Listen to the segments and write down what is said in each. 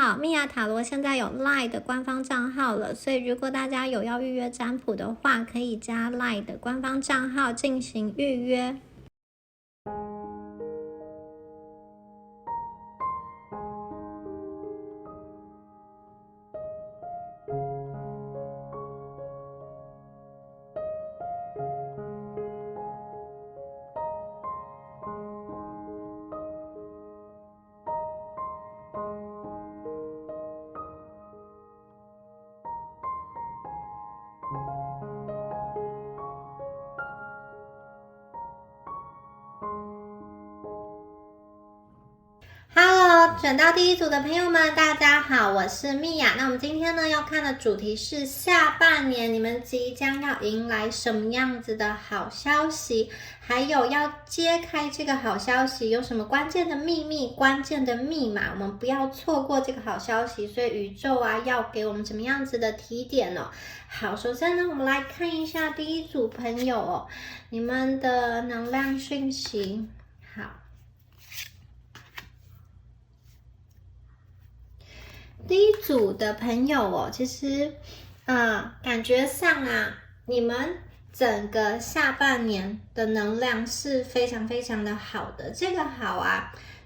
好，蜜雅塔罗现在有 LINE 的官方账号了，所以如果大家有要预约占卜的话，可以加 LINE 的官方账号进行预约。Hello， 选到第一组的朋友们，大家好，我是蜜雅。那我们今天呢要看的主题是下半年你们即将要迎来什么样子的好消息，还有要揭开这个好消息有什么关键的秘密、关键的密码，我们不要错过这个好消息。所以宇宙要给我们怎么样子的提点哦。好，首先呢，我们来看一下第一组朋友哦，你们的能量讯息。好。第一组的朋友哦，其实感觉上你们整个下半年的能量是非常非常的好的。这个好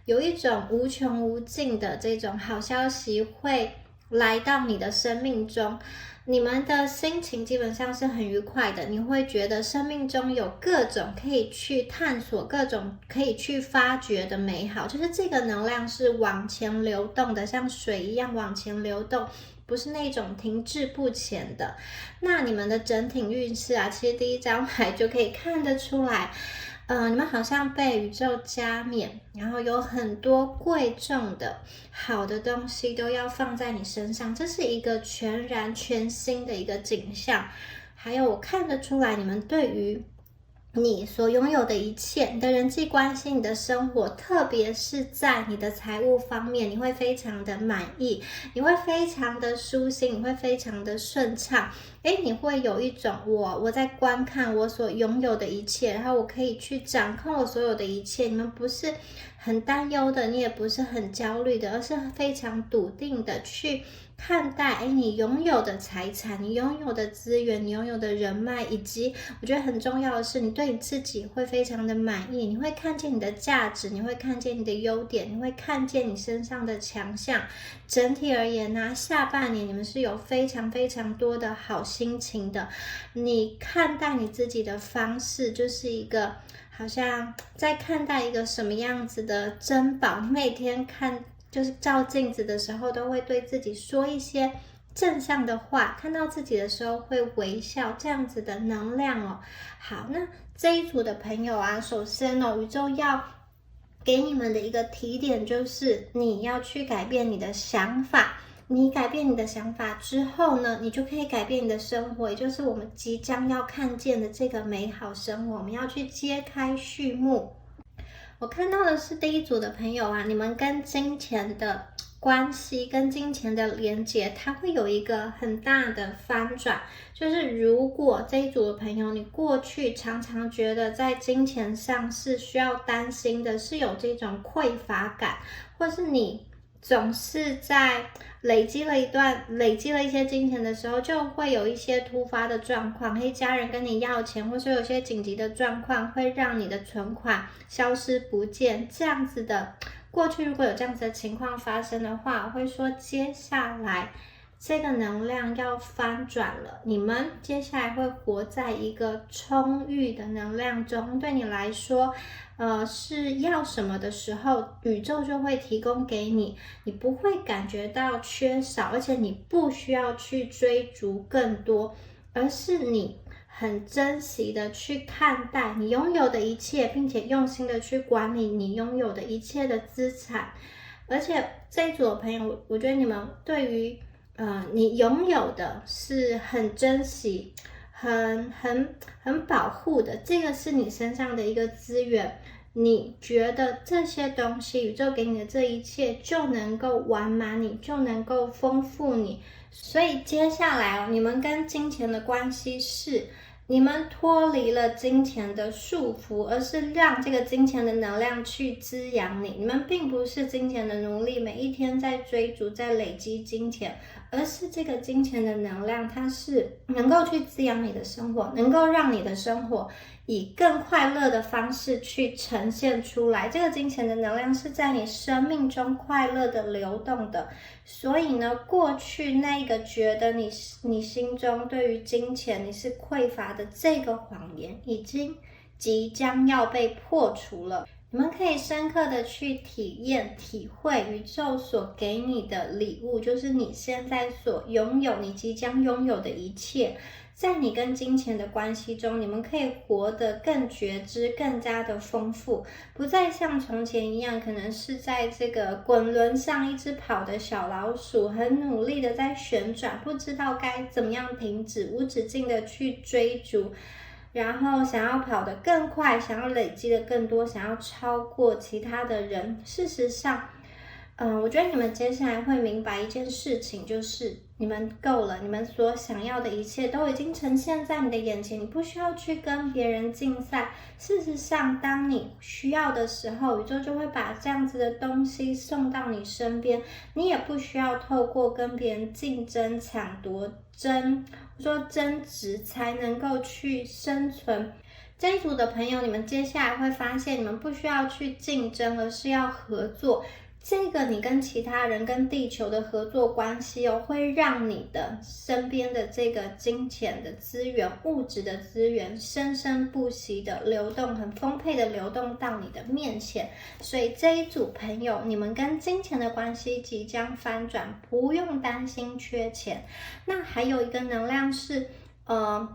有一种无穷无尽的这种好消息会来到你的生命中，你们的心情基本上是很愉快的，你会觉得生命中有各种可以去探索、各种可以去发掘的美好，就是这个能量是往前流动的，像水一样往前流动，不是那种停滞不前的。那你们的整体运势其实第一张牌就可以看得出来，你们好像被宇宙加冕，然后有很多贵重的好的东西都要放在你身上，这是一个全然全新的一个景象。还有我看得出来，你们对于你所拥有的一切，你的人际关系，你的生活，特别是在你的财务方面，你会非常的满意，你会非常的舒心，你会非常的顺畅。你会有一种我在观看我所拥有的一切，然后我可以去掌控我所有的一切。你们不是很担忧的，你也不是很焦虑的，而是非常笃定的去看待你拥有的财产，你拥有的资源，你拥有的人脉，以及我觉得很重要的是你对你自己会非常的满意，你会看见你的价值，你会看见你的优点，你会看见你身上的强项。整体而言下半年你们是有非常非常多的好心情的，你看待你自己的方式就是一个好像在看待一个什么样子的珍宝，你每天就是照镜子的时候都会对自己说一些正向的话，看到自己的时候会微笑，这样子的能量哦。好，那这一组的朋友首先宇宙要给你们的一个提点就是你要去改变你的想法，你改变你的想法之后呢，你就可以改变你的生活，也就是我们即将要看见的这个美好生活，我们要去揭开序幕。我看到的是第一组的朋友你们跟金钱的关系，跟金钱的连结，它会有一个很大的翻转。就是如果这一组的朋友，你过去常常觉得在金钱上是需要担心的，是有这种匮乏感，或是你总是在累积了一些金钱的时候，就会有一些突发的状况，家人跟你要钱，或是有些紧急的状况会让你的存款消失不见，这样子的过去如果有这样子的情况发生的话，我会说接下来这个能量要翻转了，你们接下来会活在一个充裕的能量中，对你来说是要什么的时候，宇宙就会提供给你，你不会感觉到缺少，而且你不需要去追逐更多，而是你很珍惜的去看待你拥有的一切，并且用心的去管理你拥有的一切的资产。而且这一组的朋友，我觉得你们对于你拥有的是很珍惜、很保护的，这个是你身上的一个资源。你觉得这些东西，宇宙给你的这一切就能够完满你，就能够丰富你。所以接下来你们跟金钱的关系是你们脱离了金钱的束缚，而是让这个金钱的能量去滋养你。你们并不是金钱的奴隶，每一天在追逐、在累积金钱，而是这个金钱的能量，它是能够去滋养你的生活，能够让你的生活以更快乐的方式去呈现出来。这个金钱的能量是在你生命中快乐的流动的。所以呢，过去那个觉得你心中对于金钱你是匮乏的这个谎言，已经即将要被破除了。你们可以深刻的去体验、体会宇宙所给你的礼物，就是你现在所拥有、你即将拥有的一切。在你跟金钱的关系中，你们可以活得更觉知、更加的丰富，不再像从前一样，可能是在这个滚轮上一只跑的小老鼠，很努力的在旋转，不知道该怎么样停止，无止境的去追逐，然后想要跑得更快，想要累积的更多，想要超过其他的人。事实上，我觉得你们接下来会明白一件事情，就是你们够了，你们所想要的一切都已经呈现在你的眼前，你不需要去跟别人竞赛。事实上，当你需要的时候，宇宙就会把这样子的东西送到你身边，你也不需要透过跟别人竞争、抢夺、争执才能够去生存。这一组的朋友，你们接下来会发现，你们不需要去竞争，而是要合作。这个你跟其他人、跟地球的合作关系会让你的身边的这个金钱的资源、物质的资源生生不息的流动，很丰沛的流动到你的面前。所以这一组朋友，你们跟金钱的关系即将翻转，不用担心缺钱。那还有一个能量是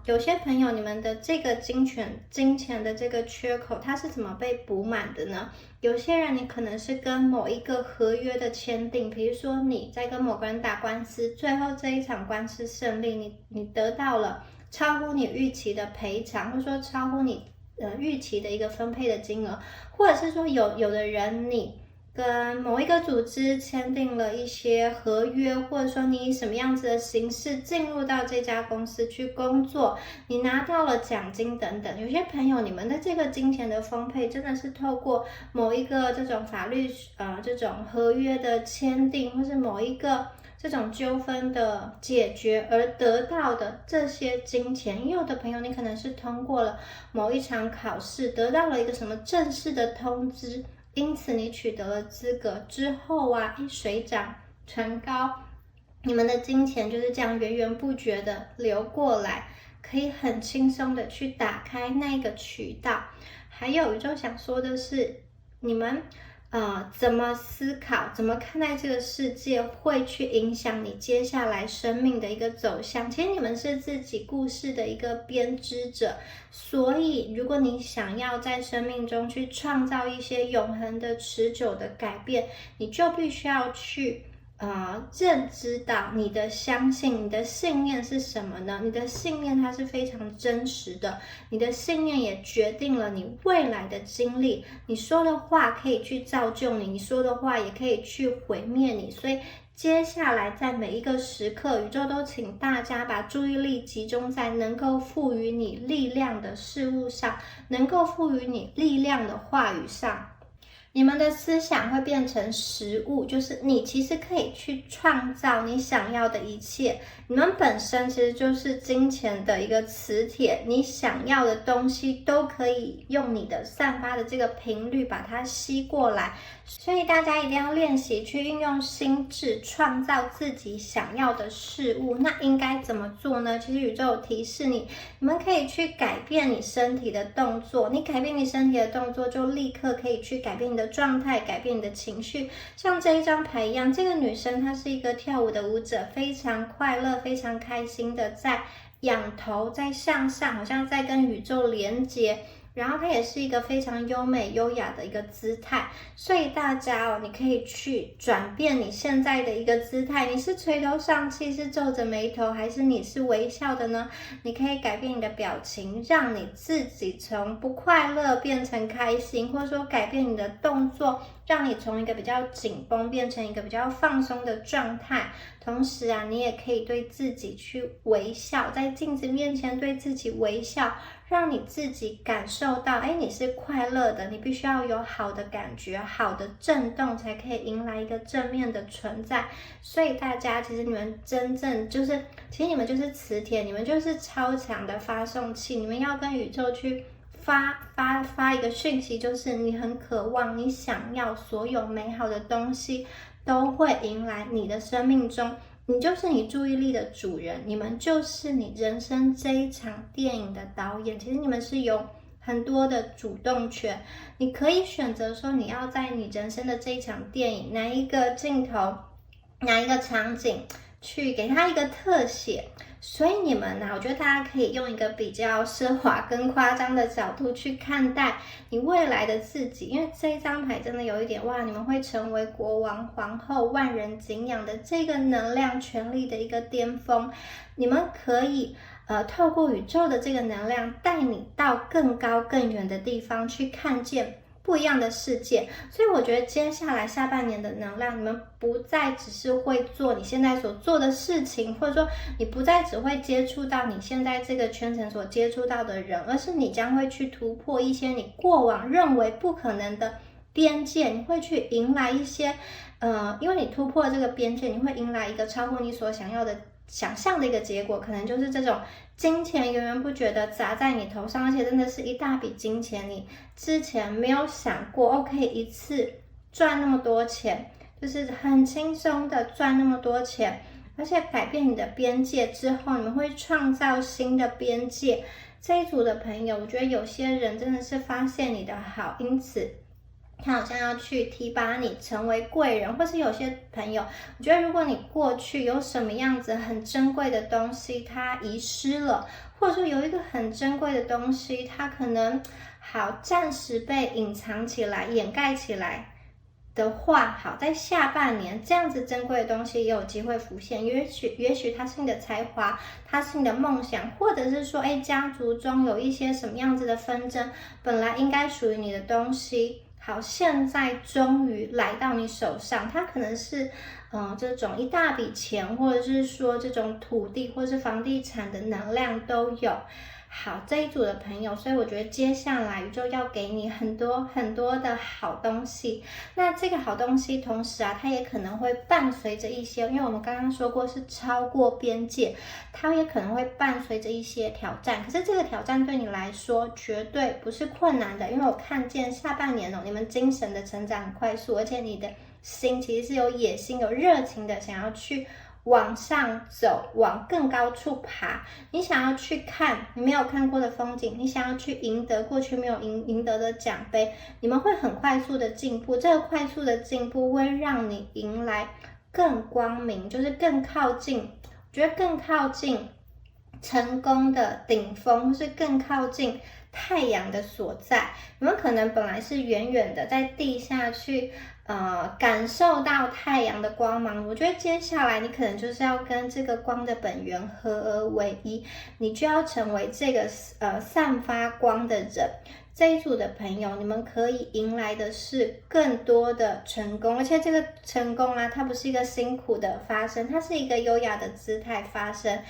有些朋友，你们的这个金钱的这个缺口，它是怎么被补满的呢？有些人你可能是跟某一个合约的签订，比如说你在跟某个人打官司，最后这一场官司胜利，你得到了超乎你预期的赔偿，或者说超乎你预期的一个分配的金额，或者是说有的人你跟某一个组织签订了一些合约，或者说你以什么样子的形式进入到这家公司去工作，你拿到了奖金等等。有些朋友，你们的这个金钱的丰沛真的是透过某一个这种法律这种合约的签订，或是某一个这种纠纷的解决而得到的这些金钱。也有的朋友，你可能是通过了某一场考试，得到了一个什么正式的通知，因此你取得了资格之后水涨船高，你们的金钱就是这样源源不绝的流过来，可以很轻松的去打开那个渠道。还有宇宙想说的是，你们怎么思考，怎么看待这个世界，会去影响你接下来生命的一个走向。其实你们是自己故事的一个编织者，所以如果你想要在生命中去创造一些永恒的、持久的改变，你就必须要去认知到你的相信，你的信念是什么呢？你的信念它是非常真实的，你的信念也决定了你未来的经历。你说的话可以去造就你，你说的话也可以去毁灭你。所以接下来在每一个时刻，宇宙都请大家把注意力集中在能够赋予你力量的事物上，能够赋予你力量的话语上。你们的思想会变成实物，就是你其实可以去创造你想要的一切。你们本身其实就是金钱的一个磁铁，你想要的东西都可以用你的散发的这个频率把它吸过来。所以大家一定要练习去运用心智，创造自己想要的事物。那应该怎么做呢？其实宇宙有提示你们可以去改变你身体的动作。你改变你身体的动作，就立刻可以去改变你的状态，改变你的情绪。像这一张牌一样，这个女生她是一个跳舞的舞者，非常快乐，非常开心的在仰头，在向上，好像在跟宇宙连接。然后它也是一个非常优美优雅的一个姿态，所以大家你可以去转变你现在的一个姿态，你是垂头丧气，是皱着眉头，还是你是微笑的呢？你可以改变你的表情，让你自己从不快乐变成开心，或者说改变你的动作，让你从一个比较紧绷变成一个比较放松的状态。同时啊，你也可以对自己去微笑，在镜子面前对自己微笑，让你自己感受到，你是快乐的，你必须要有好的感觉，好的震动，才可以迎来一个正面的存在。所以大家其实你们真正就是，其实你们就是磁铁，你们就是超强的发送器，你们要跟宇宙去发一个讯息，就是你很渴望，你想要所有美好的东西都会迎来你的生命中，你就是你注意力的主人，你们就是你人生这一场电影的导演。其实你们是有很多的主动权，你可以选择说你要在你人生的这一场电影哪一个镜头，哪一个场景去给它一个特写。所以你们呢，我觉得大家可以用一个比较奢华跟夸张的角度去看待你未来的自己，因为这一张牌真的有一点哇，你们会成为国王、皇后、万人敬仰的这个能量权力的一个巅峰。你们可以透过宇宙的这个能量带你到更高更远的地方去看见不一样的世界。所以我觉得接下来下半年的能量，你们不再只是会做你现在所做的事情，或者说你不再只会接触到你现在这个圈层所接触到的人，而是你将会去突破一些你过往认为不可能的边界，你会去迎来一些因为你突破这个边界，你会迎来一个超过你所想象的一个结果，可能就是这种金钱源源不绝的砸在你头上，而且真的是一大笔金钱，你之前没有想过 OK 一次赚那么多钱，就是很轻松的赚那么多钱，而且改变你的边界之后，你们会创造新的边界。这一组的朋友，我觉得有些人真的是发现你的好，因此他好像要去提拔你成为贵人，或是有些朋友，我觉得如果你过去有什么样子很珍贵的东西它遗失了，或者说有一个很珍贵的东西它可能好暂时被隐藏起来掩盖起来的话，好，在下半年这样子珍贵的东西也有机会浮现，也许它是你的才华，它是你的梦想，或者是说家族中有一些什么样子的纷争，本来应该属于你的东西，好，现在终于来到你手上，它可能是这种一大笔钱，或者是说这种土地或是房地产的能量都有。好，这一组的朋友，所以我觉得接下来宇宙要给你很多很多的好东西。那这个好东西同时啊，它也可能会伴随着一些，因为我们刚刚说过是超过边界，它也可能会伴随着一些挑战。可是这个挑战对你来说绝对不是困难的，因为我看见下半年你们精神的成长很快速，而且你的心其实是有野心、有热情的，想要去往上走，往更高处爬，你想要去看你没有看过的风景，你想要去赢得过去没有赢得的奖杯，你们会很快速的进步，这个快速的进步会让你迎来更光明，就是更靠近，我觉得更靠近成功的顶峰，或是更靠近太阳的所在。你们可能本来是远远的在地下去感受到太阳的光芒，我觉得接下来你可能就是要跟这个光的本源合而为一，你就要成为这个散发光的人。这一组的朋友，你们可以迎来的是更多的成功，而且这个成功啊，它不是一个辛苦的发生，它是一个优雅的姿态发生。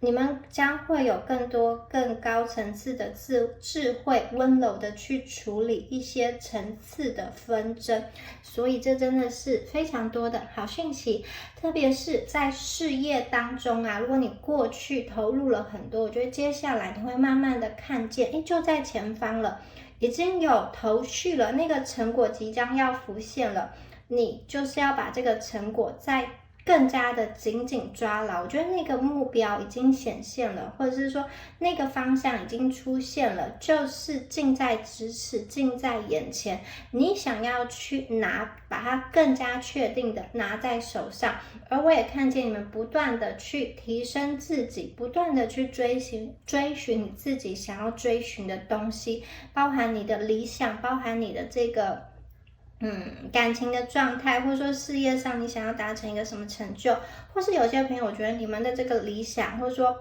你们将会有更多更高层次的智慧，温柔的去处理一些层次的纷争，所以这真的是非常多的好讯息。特别是在事业当中啊，如果你过去投入了很多，我觉得接下来你会慢慢的看见，就在前方了，已经有头绪了，那个成果即将要浮现了，你就是要把这个成果再更加的紧紧抓牢。我觉得那个目标已经显现了，或者是说那个方向已经出现了，就是近在咫尺，近在眼前，你想要去拿，把它更加确定的拿在手上。而我也看见你们不断的去提升自己，不断的去追寻你自己想要追寻的东西，包含你的理想，包含你的这个感情的状态，或者说事业上你想要达成一个什么成就，或是有些朋友我觉得你们的这个理想，或者说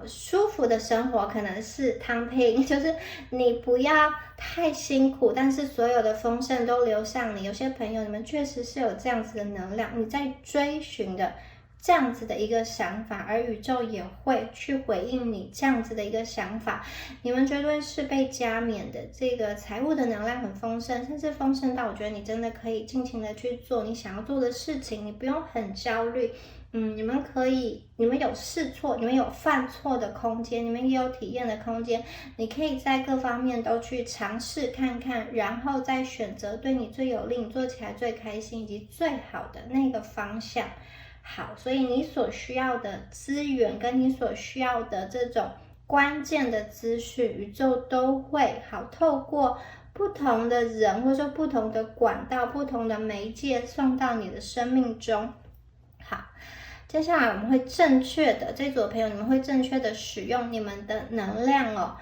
舒服的生活可能是躺平，就是你不要太辛苦，但是所有的丰盛都流向你。有些朋友，你们确实是有这样子的能量，你在追寻的这样子的一个想法，而宇宙也会去回应你这样子的一个想法。你们绝对是被加冕的，这个财务的能量很丰盛，甚至丰盛到我觉得你真的可以尽情的去做你想要做的事情，你不用很焦虑。你们可以，你们有试错，你们有犯错的空间，你们也有体验的空间，你可以在各方面都去尝试看看，然后再选择对你最有利、你做起来最开心以及最好的那个方向。好，所以你所需要的资源跟你所需要的这种关键的资讯，宇宙都会好透过不同的人，或者说不同的管道、不同的媒介送到你的生命中。好，接下来我们会正确的，这组的朋友，你们会正确的使用你们的能量哦。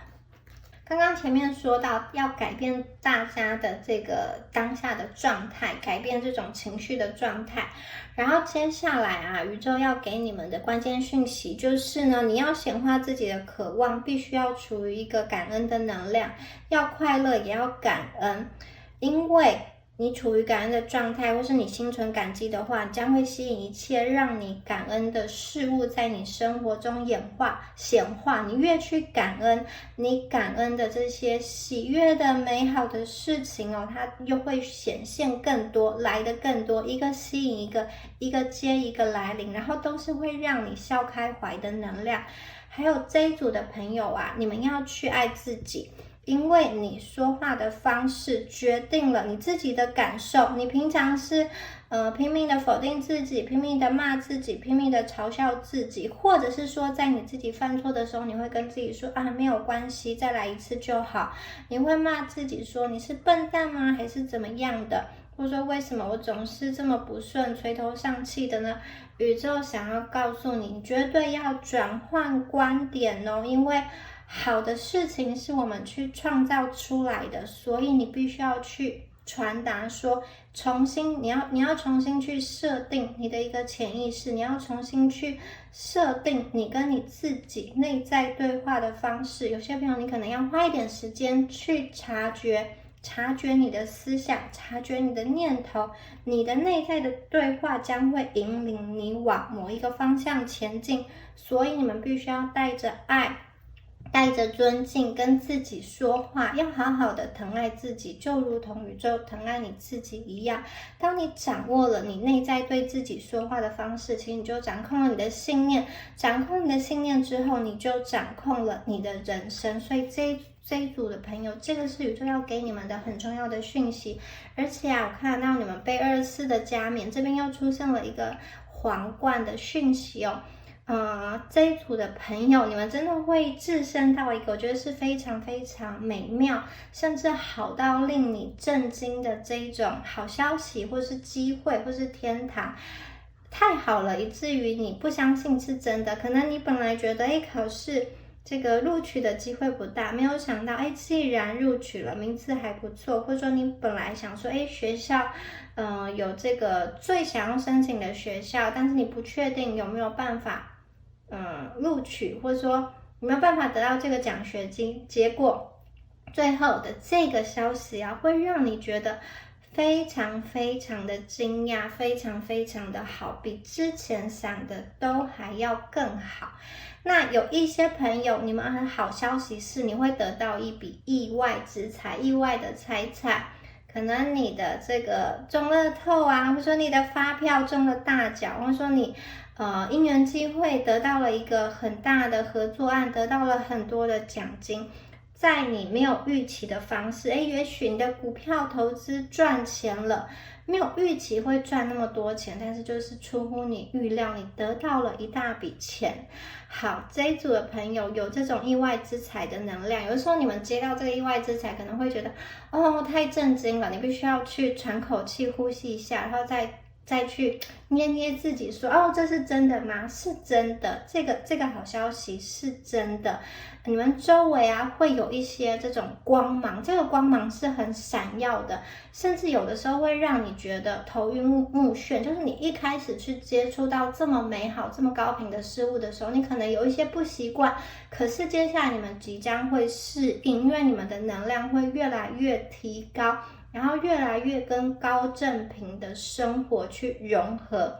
刚刚前面说到要改变大家的这个当下的状态，改变这种情绪的状态，然后接下来啊，宇宙要给你们的关键讯息就是呢，你要显化自己的渴望，必须要处于一个感恩的能量，要快乐也要感恩，因为你处于感恩的状态，或是你心存感激的话，将会吸引一切让你感恩的事物在你生活中显化。你越去感恩，你感恩的这些喜悦的美好的事情哦，它又会显现更多，来的更多，一个吸引一个，一个接一个来临，然后都是会让你笑开怀的能量。还有这一组的朋友啊，你们要去爱自己。因为你说话的方式决定了你自己的感受，你平常是拼命的否定自己，拼命的骂自己，拼命的嘲笑自己，或者是说在你自己犯错的时候，你会跟自己说啊没有关系，再来一次就好。你会骂自己说你是笨蛋吗？还是怎么样的？或者说为什么我总是这么不顺，垂头丧气的呢？宇宙想要告诉你，你绝对要转换观点哦，因为好的事情是我们去创造出来的，所以你必须要去传达说，你要重新去设定你的一个潜意识，你要重新去设定你跟你自己内在对话的方式。有些朋友你可能要花一点时间去察觉你的思想，察觉你的念头，你的内在的对话将会引领你往某一个方向前进。所以你们必须要带着爱，带着尊敬跟自己说话，要好好的疼爱自己，就如同宇宙疼爱你自己一样。当你掌握了你内在对自己说话的方式，其实你就掌控了你的信念，掌控你的信念之后，你就掌控了你的人生。所以这一组的朋友，这个是宇宙要给你们的很重要的讯息。而且啊，我看到你们被24的加冕，这边又出现了一个皇冠的讯息哦。这一组的朋友，你们真的会置身到一个我觉得是非常非常美妙，甚至好到令你震惊的这一种好消息，或是机会，或是天堂，太好了，以至于你不相信是真的。可能你本来觉得考试这个录取的机会不大，没有想到既然录取了，名次还不错，或者说你本来想说学校有这个最想要申请的学校，但是你不确定有没有办法录取，或者说你没有办法得到这个奖学金，结果最后的这个消息啊，会让你觉得非常非常的惊讶，非常非常的好，比之前想的都还要更好。那有一些朋友，你们很好消息是你会得到一笔意外之财，意外的财产，可能你的这个中乐透啊，或者说你的发票中了大奖，或者说你因缘机会得到了一个很大的合作案，得到了很多的奖金，在你没有预期的方式，也许你的股票投资赚钱了，没有预期会赚那么多钱，但是就是出乎你预料，你得到了一大笔钱。好，这一组的朋友有这种意外之财的能量，有的时候你们接到这个意外之财，可能会觉得太震惊了，你必须要去喘口气，呼吸一下，然后再再去捏捏自己说，哦，这是真的吗？是真的，这个好消息是真的。你们周围啊会有一些这种光芒，这个光芒是很闪耀的，甚至有的时候会让你觉得头晕目眩。就是你一开始去接触到这么美好、这么高频的事物的时候，你可能有一些不习惯，可是接下来你们即将会适应，因为你们的能量会越来越提高，然后越来越跟高振频的生活去融合。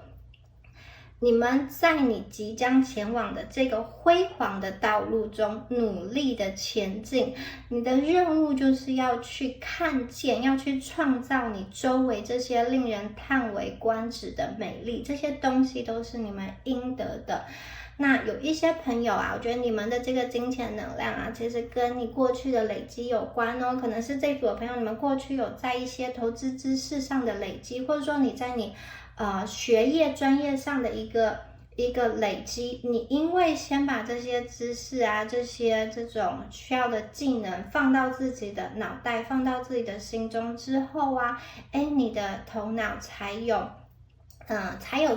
你们在你即将前往的这个辉煌的道路中努力的前进，你的任务就是要去看见，要去创造你周围这些令人叹为观止的美丽，这些东西都是你们应得的。那有一些朋友啊，我觉得你们的这个金钱能量啊，其实跟你过去的累积有关哦。可能是这组的朋友，你们过去有在一些投资知识上的累积，或者说你在你学业专业上的一个累积，你因为先把这些知识啊，这种需要的技能放到自己的脑袋，放到自己的心中之后啊，你的头脑才有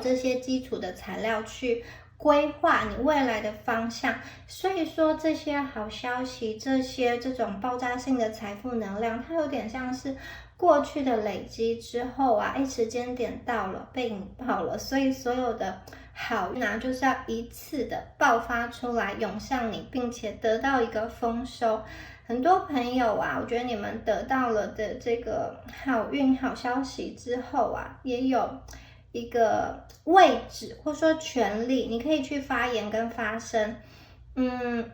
这些基础的材料去规划你未来的方向。所以说这些好消息，这种爆炸性的财富能量，它有点像是过去的累积之后啊，时间点到了，被引爆了，所以所有的好运啊，就是要一次的爆发出来，涌向你，并且得到一个丰收。很多朋友啊，我觉得你们得到了的这个好运好消息之后啊，也有一个位置或说权利，你可以去发言跟发声。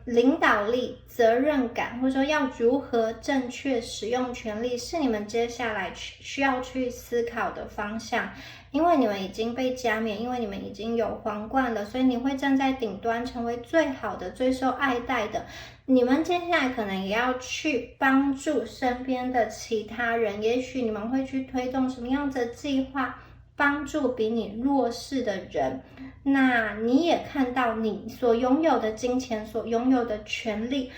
领导力、责任感，或者说要如何正确使用权力，是你们接下来需要去思考的方向。因为你们已经被加冕，因为你们已经有皇冠了，所以你会站在顶端，成为最好的、最受爱戴的。你们接下来可能也要去帮助身边的其他人，也许你们会去推动什么样子的计划，帮助比你弱势的人。那你也看到你所拥有的金钱，所拥有的权利，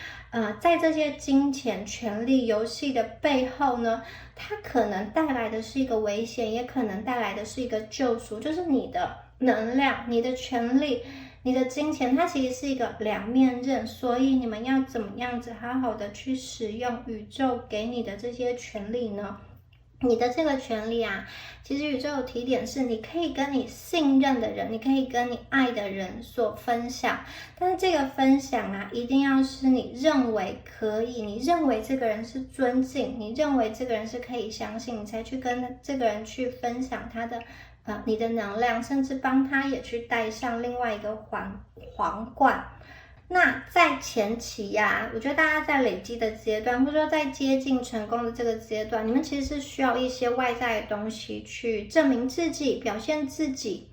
在这些金钱权利游戏的背后呢，它可能带来的是一个危险，也可能带来的是一个救赎。就是你的能量、你的权利、你的金钱，它其实是一个两面刃，所以你们要怎么样子好好的去使用宇宙给你的这些权利呢？你的这个权利啊，其实宇宙有提点是，你可以跟你信任的人，你可以跟你爱的人所分享，但是这个分享啊，一定要是你认为可以，你认为这个人是尊敬，你认为这个人是可以相信，你才去跟这个人去分享他的你的能量，甚至帮他也去戴上另外一个皇冠。那在前期呀，我觉得大家在累积的阶段，或者说在接近成功的这个阶段，你们其实是需要一些外在的东西去证明自己、表现自己，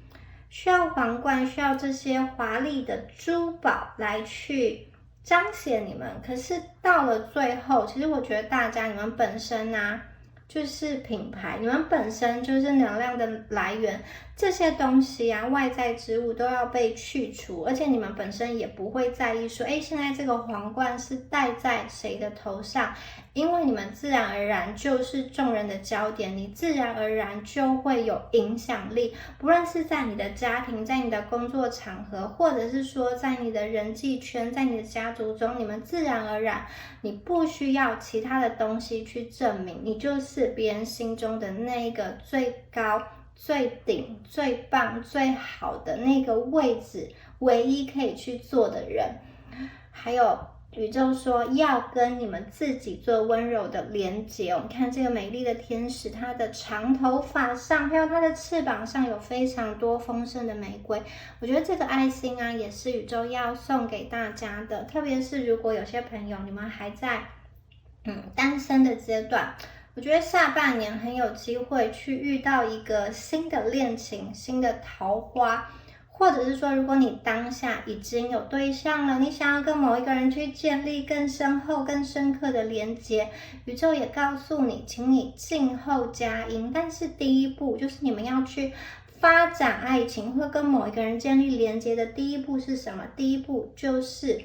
需要皇冠，需要这些华丽的珠宝来去彰显你们。可是到了最后，其实我觉得大家你们本身啊，就是品牌，你们本身就是能量的来源，这些东西啊，外在之物都要被去除，而且你们本身也不会在意说，现在这个皇冠是戴在谁的头上，因为你们自然而然就是众人的焦点，你自然而然就会有影响力，不论是在你的家庭，在你的工作场合，或者是说在你的人际圈，在你的家族中，你们自然而然，你不需要其他的东西去证明，你就是别人心中的那个最高、最顶、最棒、最好的那个位置，唯一可以去做的人。还有宇宙说要跟你们自己做温柔的连接。我们看这个美丽的天使，它的长头发上还有它的翅膀上有非常多丰盛的玫瑰。我觉得这个爱心啊，也是宇宙要送给大家的，特别是如果有些朋友你们还在单身的阶段，我觉得下半年很有机会去遇到一个新的恋情、新的桃花，或者是说如果你当下已经有对象了，你想要跟某一个人去建立更深厚、更深刻的连结，宇宙也告诉你，请你静候佳音。但是第一步就是你们要去发展爱情或跟某一个人建立连结的第一步是什么？第一步就是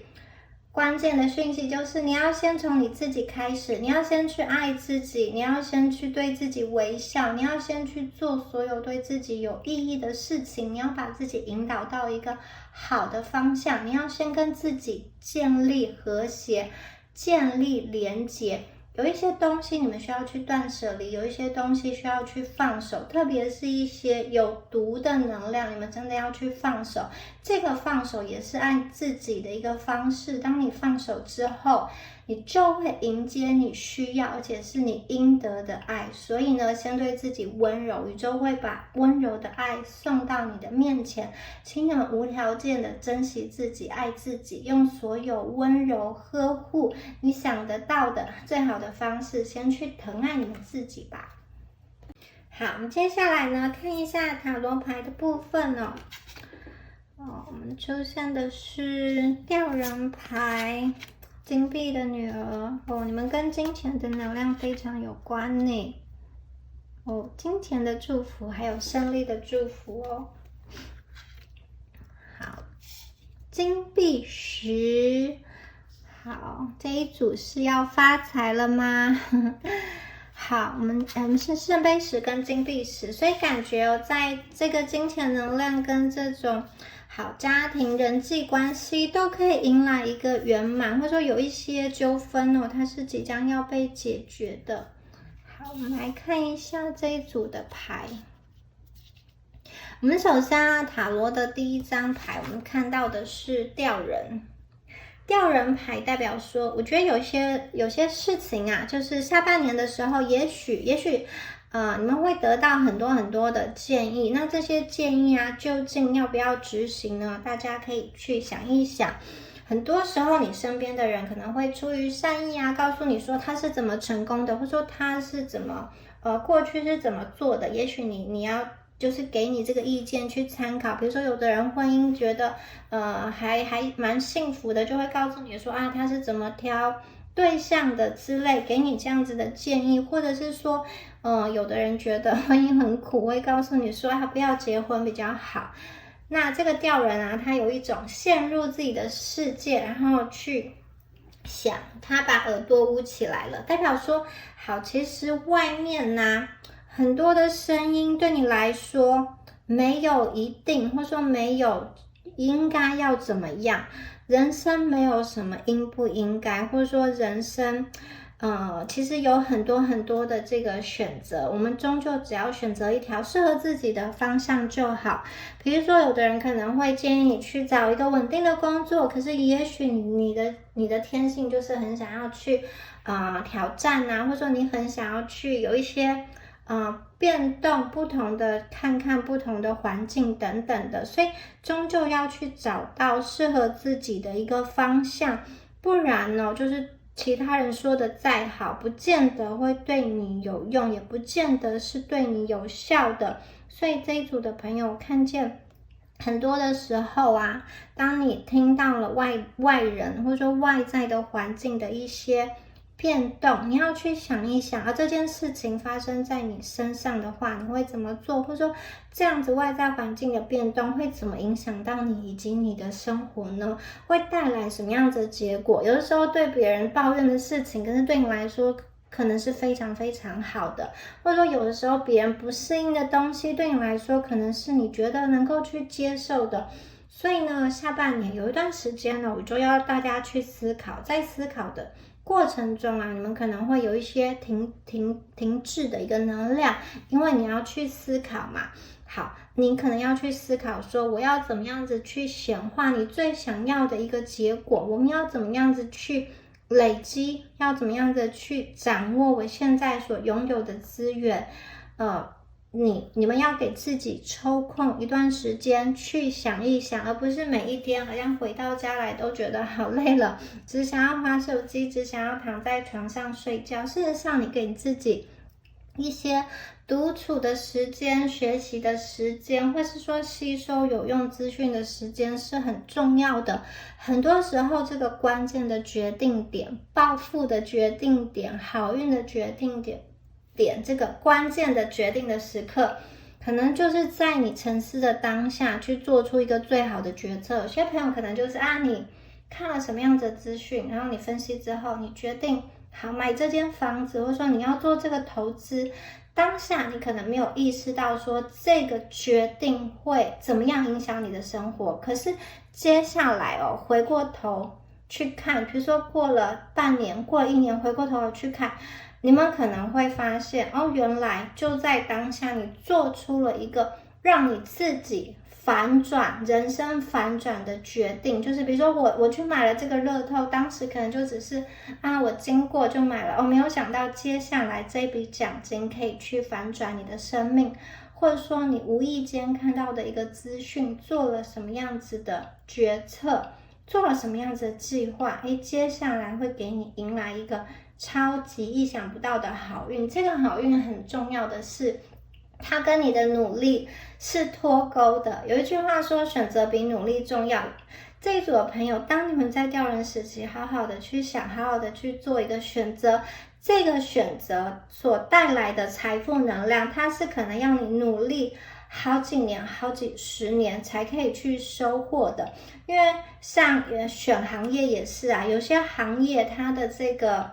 关键的讯息就是你要先从你自己开始，你要先去爱自己，你要先去对自己微笑，你要先去做所有对自己有意义的事情，你要把自己引导到一个好的方向，你要先跟自己建立和谐，建立连结。有一些东西你们需要去断舍离，有一些东西需要去放手，特别是一些有毒的能量，你们真的要去放手。这个放手也是按自己的一个方式，当你放手之后，你就会迎接你需要而且是你应得的爱。所以呢，先对自己温柔，宇宙会把温柔的爱送到你的面前，请你们无条件的珍惜自己，爱自己，用所有温柔呵护你想得到的最好的方式，先去疼爱你们自己吧。好，我们接下来呢，看一下塔罗牌的部分哦。我们出现的是吊人牌，金币的女儿哦，你们跟金钱的能量非常有关呢。哦，金钱的祝福，还有胜利的祝福哦。好，金币10，好，这一组是要发财了吗？好，我们是圣杯10跟金币10，所以感觉哦，在这个金钱能量跟这种好家庭人际关系都可以迎来一个圆满，或者说有一些纠纷哦，它是即将要被解决的。好，我们来看一下这一组的牌。我们首先塔罗的第一张牌，我们看到的是吊人。吊人牌代表说，我觉得有些事情啊，就是下半年的时候，也许你们会得到很多的建议。那这些建议啊，究竟要不要执行呢？大家可以去想一想。很多时候，你身边的人可能会出于善意啊，告诉你说他是怎么成功的，或者说他是怎么过去是怎么做的。也许你要就是给你这个意见去参考。比如说有的人婚姻觉得还蛮幸福的，就会告诉你说啊，他是怎么挑对象的之类，给你这样子的建议。或者是说有的人觉得婚姻很苦，会告诉你说他不要结婚比较好。那这个吊人啊，他有一种陷入自己的世界，然后去想，他把耳朵捂起来了，代表说好，其实外面呢很多的声音对你来说没有一定，或者说没有应该要怎么样，人生没有什么应不应该，或者说人生其实有很多的这个选择，我们终究只要选择一条适合自己的方向就好。比如说有的人可能会建议你去找一个稳定的工作，可是也许你的天性就是很想要去挑战啊，或者说你很想要去有一些变动，不同的看看不同的环境等等的，所以终究要去找到适合自己的一个方向，不然呢，就是其他人说的再好，不见得会对你有用，也不见得是对你有效的。所以这一组的朋友看见很多的时候啊，当你听到了外人或者说外在的环境的一些变动，你要去想一想，而这件事情发生在你身上的话，你会怎么做？或者说这样子外在环境的变动会怎么影响到你以及你的生活呢？会带来什么样子的结果？有的时候对别人抱怨的事情，可是对你来说可能是非常非常好的，或者说有的时候别人不适应的东西，对你来说可能是你觉得能够去接受的。所以呢，下半年有一段时间呢，我就要大家去思考，在思考的过程中啊，你们可能会有一些停滞的一个能量，因为你要去思考嘛。好，你可能要去思考说，我要怎么样子去显化你最想要的一个结果，我们要怎么样子去累积，要怎么样子去掌握我现在所拥有的资源。你们要给自己抽空一段时间去想一想，而不是每一天好像回到家来都觉得好累了，只想要滑手机，只想要躺在床上睡觉。事实上，你给你自己一些独处的时间、学习的时间，或是说吸收有用资讯的时间是很重要的。很多时候，这个关键的决定点、暴富的决定点、好运的决定点，这个关键的决定的时刻，可能就是在你沉思的当下去做出一个最好的决策。有些朋友可能就是你看了什么样子的资讯，然后你分析之后，你决定好买这间房子，或者说你要做这个投资，当下你可能没有意识到说这个决定会怎么样影响你的生活，可是接下来回过头去看，比如说过了半年，过了1年，回过头去看，你们可能会发现原来就在当下你做出了一个让你自己人生反转的决定，就是比如说我去买了这个乐透，当时可能就只是我经过就买了，没有想到接下来这笔奖金可以去反转你的生命，或者说你无意间看到的一个资讯，做了什么样子的决策，做了什么样子的计划，接下来会给你迎来一个超级意想不到的好运。这个好运很重要的是它跟你的努力是脱钩的。有一句话说，选择比努力重要。这一组的朋友，当你们在吊人时期好好的去想，好好的去做一个选择，这个选择所带来的财富能量，它是可能要你努力好几年、好几十年才可以去收获的。因为像选行业也是啊，有些行业它的这个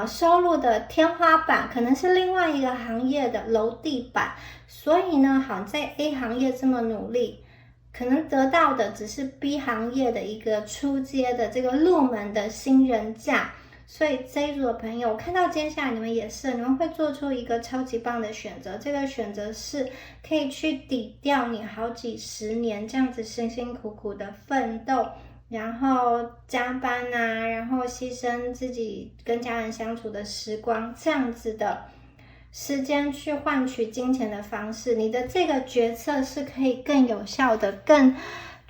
收入的天花板可能是另外一个行业的楼地板，所以呢，好在 A 行业这么努力，可能得到的只是 B 行业的一个初阶的这个入门的新人价。所以这一组的朋友，我看到接下来你们也是，你们会做出一个超级棒的选择，这个选择是可以去抵掉你好几十年这样子辛辛苦苦的奋斗，然后加班然后牺牲自己跟家人相处的时光，这样子的时间去换取金钱的方式，你的这个决策是可以更有效的、更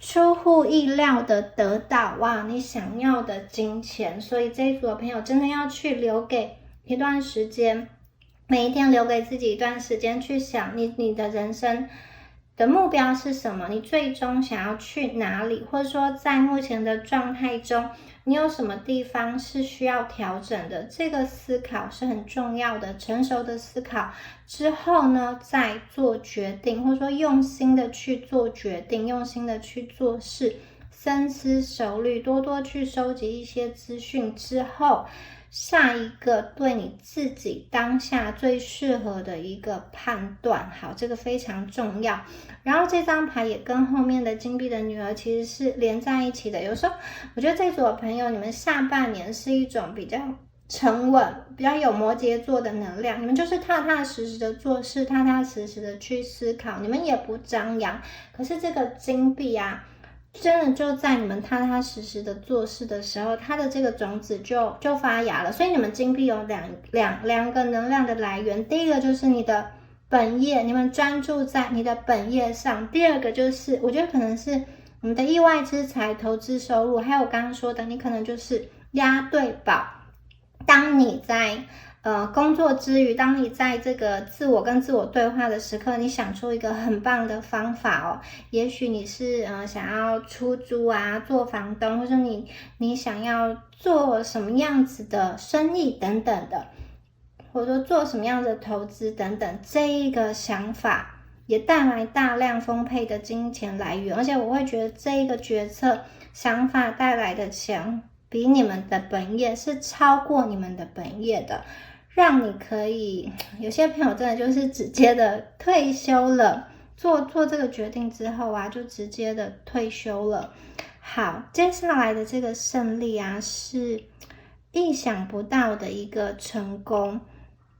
出乎意料的得到你想要的金钱。所以这一组的朋友真的要去留给一段时间，每一天留给自己一段时间去想你的人生的目标是什么，你最终想要去哪里，或者说在目前的状态中你有什么地方是需要调整的，这个思考是很重要的。成熟的思考之后呢，再做决定，或者说用心的去做决定，用心的去做事，深思熟虑，多多去收集一些资讯之后，下一个对你自己当下最适合的一个判断。好，这个非常重要。然后这张牌也跟后面的金币的女儿其实是连在一起的。有时候我觉得这组的朋友，你们下半年是一种比较沉稳，比较有摩羯座的能量，你们就是踏踏实实的做事，踏踏实实的去思考，你们也不张扬，可是这个金币真的就在你们踏踏实实的做事的时候，它的这个种子就发芽了。所以你们金币有两个能量的来源，第一个就是你的本业，你们专注在你的本业上；第二个就是我觉得可能是你的意外之财、投资收入，还有我刚刚说的，你可能就是押对宝。当你在工作之余，当你在这个自我跟自我对话的时刻，你想出一个很棒的方法也许你是想要出租做房东，或者你想要做什么样子的生意等等的，或者说做什么样的投资等等，这一个想法也带来大量丰沛的金钱来源。而且我会觉得这一个决策想法带来的钱比你们的本业是超过你们的本业的，让你可以，有些朋友真的就是直接的退休了，做这个决定之后就直接的退休了。好，接下来的这个胜利是意想不到的一个成功。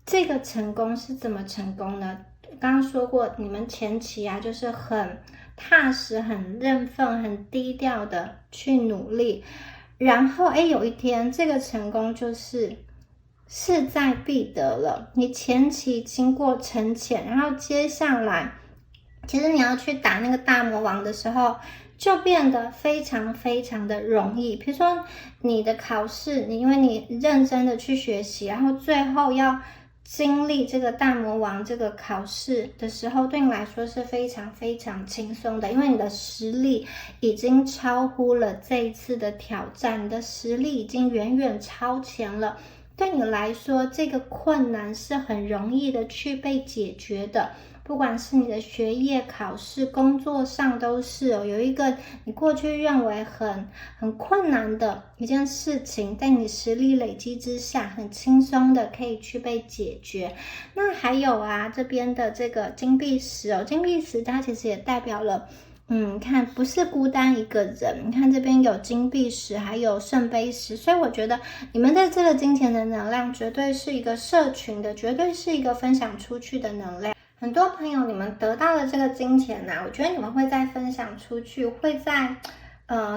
这个成功是怎么成功呢？刚刚说过，你们前期就是很踏实、很认份、很低调的去努力，然后有一天这个成功就是势在必得了。你前期经过沉潜，然后接下来其实你要去打那个大魔王的时候就变得非常非常的容易。比如说你的考试，因为你认真的去学习，然后最后要经历这个大魔王这个考试的时候，对你来说是非常非常轻松的，因为你的实力已经超乎了这一次的挑战，你的实力已经远远超前了，对你来说这个困难是很容易的去被解决的。不管是你的学业、考试、工作上都是哦，有一个你过去认为很困难的一件事情，在你实力累积之下，很轻松的可以去被解决。那还有啊，这边的这个金币石哦，金币石它其实也代表了看不是孤单一个人，你看这边有金币石，还有圣杯石，所以我觉得你们的这个金钱的能量绝对是一个社群的，绝对是一个分享出去的能量。很多朋友，你们得到的这个金钱啊，我觉得你们会再分享出去，会在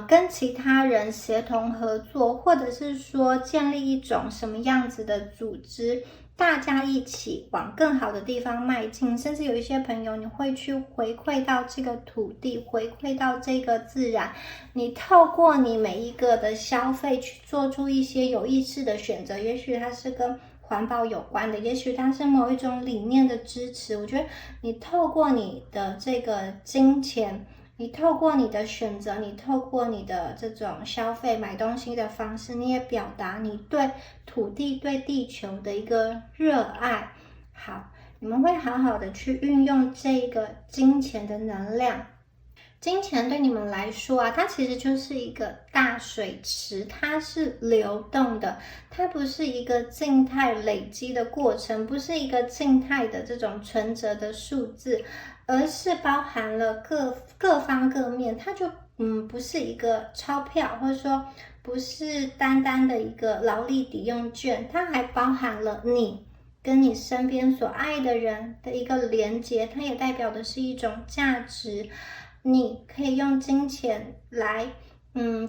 跟其他人协同合作，或者是说建立一种什么样子的组织，大家一起往更好的地方迈进，甚至有一些朋友你会去回馈到这个土地，回馈到这个自然，你透过你每一个的消费去做出一些有意识的选择，也许它是跟环保有关的，也许它是某一种理念的支持。我觉得你透过你的这个金钱，你透过你的选择，你透过你的这种消费买东西的方式，你也表达你对土地对地球的一个热爱。好，你们会好好的去运用这个金钱的能量。金钱对你们来说啊，它其实就是一个大水池，它是流动的，它不是一个静态累积的过程，不是一个静态的这种存折的数字，而是包含了各方各面，它就不是一个钞票，或者说不是单单的一个劳力抵用券，它还包含了你跟你身边所爱的人的一个连结，它也代表的是一种价值。你可以用金钱来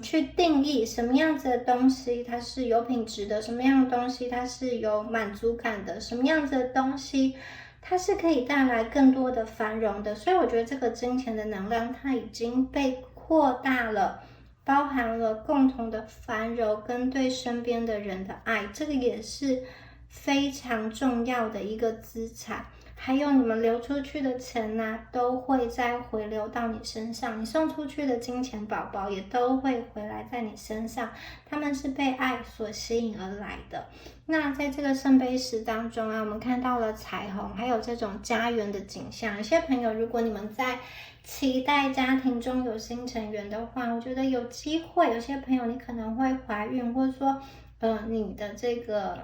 去定义什么样子的东西它是有品质的，什么样的东西它是有满足感的，什么样子的东西它是可以带来更多的繁荣的。所以我觉得这个金钱的能量它已经被扩大了，包含了共同的繁荣跟对身边的人的爱，这个也是非常重要的一个资产。还有你们流出去的钱呢，都会再回流到你身上，你送出去的金钱宝宝也都会回来在你身上，他们是被爱所吸引而来的。那在这个圣杯石当中啊，我们看到了彩虹，还有这种家园的景象。有些朋友，如果你们在期待家庭中有新成员的话，我觉得有机会。有些朋友你可能会怀孕，或者说你的这个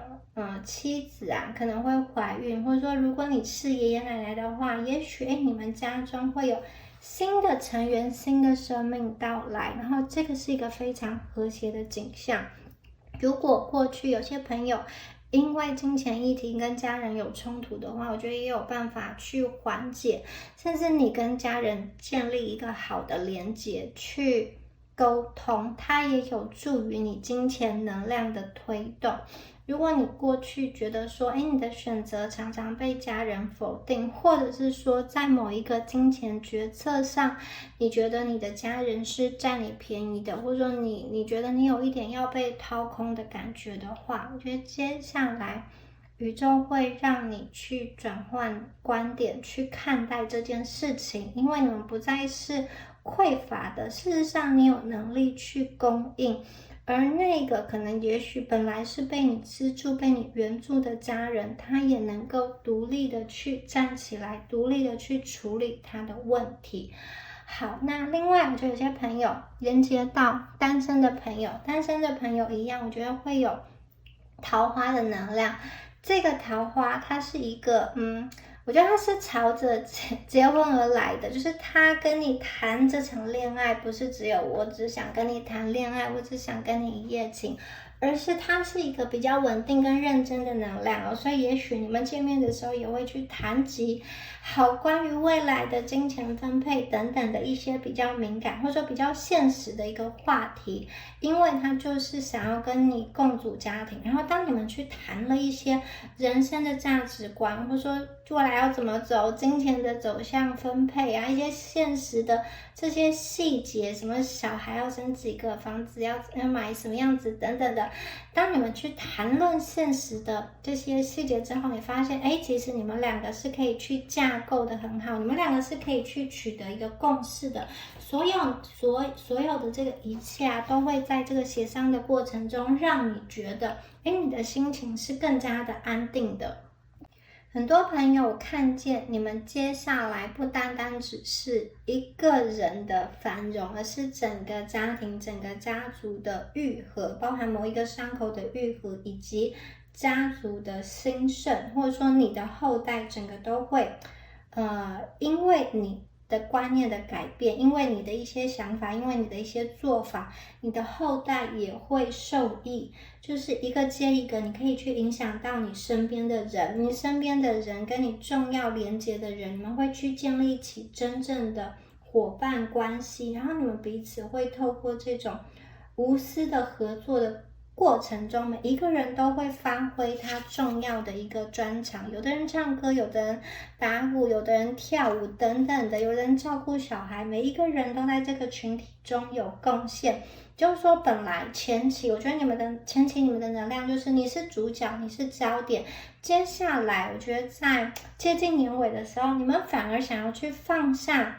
妻子啊可能会怀孕，或者说如果你是爷爷奶奶的话，也许你们家中会有新的成员、新的生命到来，然后这个是一个非常和谐的景象。如果过去有些朋友因为金钱议题跟家人有冲突的话，我觉得也有办法去缓解，甚至你跟家人建立一个好的连结，去沟通，它也有助于你金钱能量的推动。如果你过去觉得说你的选择常常被家人否定，或者是说在某一个金钱决策上你觉得你的家人是占你便宜的，或者说你觉得你有一点要被掏空的感觉的话，我觉得接下来宇宙会让你去转换观点，去看待这件事情，因为你们不再是匮乏的，事实上你有能力去供应，而那个可能也许本来是被你资助、被你援助的家人，他也能够独立的去站起来，独立的去处理他的问题。好，那另外我觉得有些朋友连接到单身的朋友，单身的朋友一样，我觉得会有桃花的能量。这个桃花它是一个我觉得它是朝着结婚而来的，就是他跟你谈这场恋爱，不是只有我只想跟你谈恋爱，我只想跟你一夜情，而是它是一个比较稳定跟认真的能量所以也许你们见面的时候也会去谈及好关于未来的金钱分配等等的一些比较敏感或者说比较现实的一个话题，因为他就是想要跟你共组家庭，然后当你们去谈了一些人生的价值观，或者说未来要怎么走，金钱的走向分配一些现实的这些细节，什么小孩要生几个，房子要买什么样子等等的，当你们去谈论现实的这些细节之后，你发现其实你们两个是可以去架构的很好，你们两个是可以去取得一个共识的，所有的这个一切都会在这个协商的过程中让你觉得你的心情是更加的安定的。很多朋友看见你们接下来不单单只是一个人的繁荣，而是整个家庭、整个家族的愈合，包含某一个伤口的愈合，以及家族的兴盛，或者说你的后代整个都会，因为你的观念的改变，因为你的一些想法，因为你的一些做法，你的后代也会受益，就是一个接一个，你可以去影响到你身边的人，你身边的人跟你重要连接的人，你们会去建立起真正的伙伴关系，然后你们彼此会透过这种无私的合作的过程中，每一个人都会发挥他重要的一个专长，有的人唱歌，有的人打鼓，有的人跳舞等等的，有人照顾小孩，每一个人都在这个群体中有贡献。就是说本来前期我觉得你们的能量就是你是主角，你是焦点，接下来我觉得在接近年尾的时候，你们反而想要去放下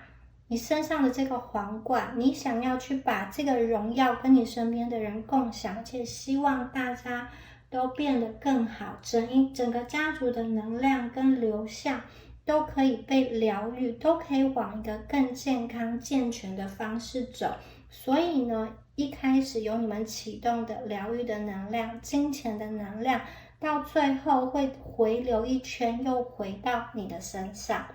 你身上的这个皇冠，你想要去把这个荣耀跟你身边的人共享，而且希望大家都变得更好，整个家族的能量跟流向都可以被疗愈，都可以往一个更健康健全的方式走。所以呢，一开始由你们启动的疗愈的能量、金钱的能量，到最后会回流一圈，又回到你的身上。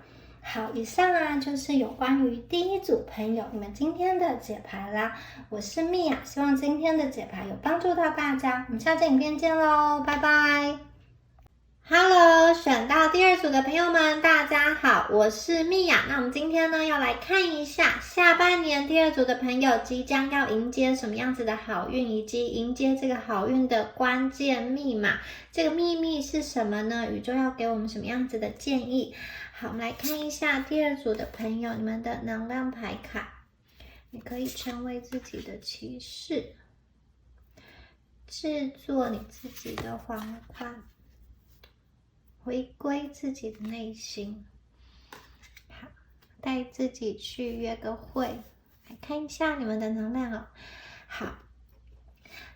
好，以上就是有关于第一组朋友你们今天的解牌啦。我是蜜雅，希望今天的解牌有帮助到大家。我们下次影片见咯，拜拜。Hello， 选到第二组的朋友们，大家好，我是蜜雅。那我们今天呢，要来看一下下半年第二组的朋友即将要迎接什么样子的好运，以及迎接这个好运的关键密码。这个秘密是什么呢？宇宙要给我们什么样子的建议？好，我们来看一下第二组的朋友，你们的能量牌卡。你可以成为自己的骑士，制作你自己的皇冠，回归自己的内心。好，带自己去约个会，来看一下你们的能量哦。好，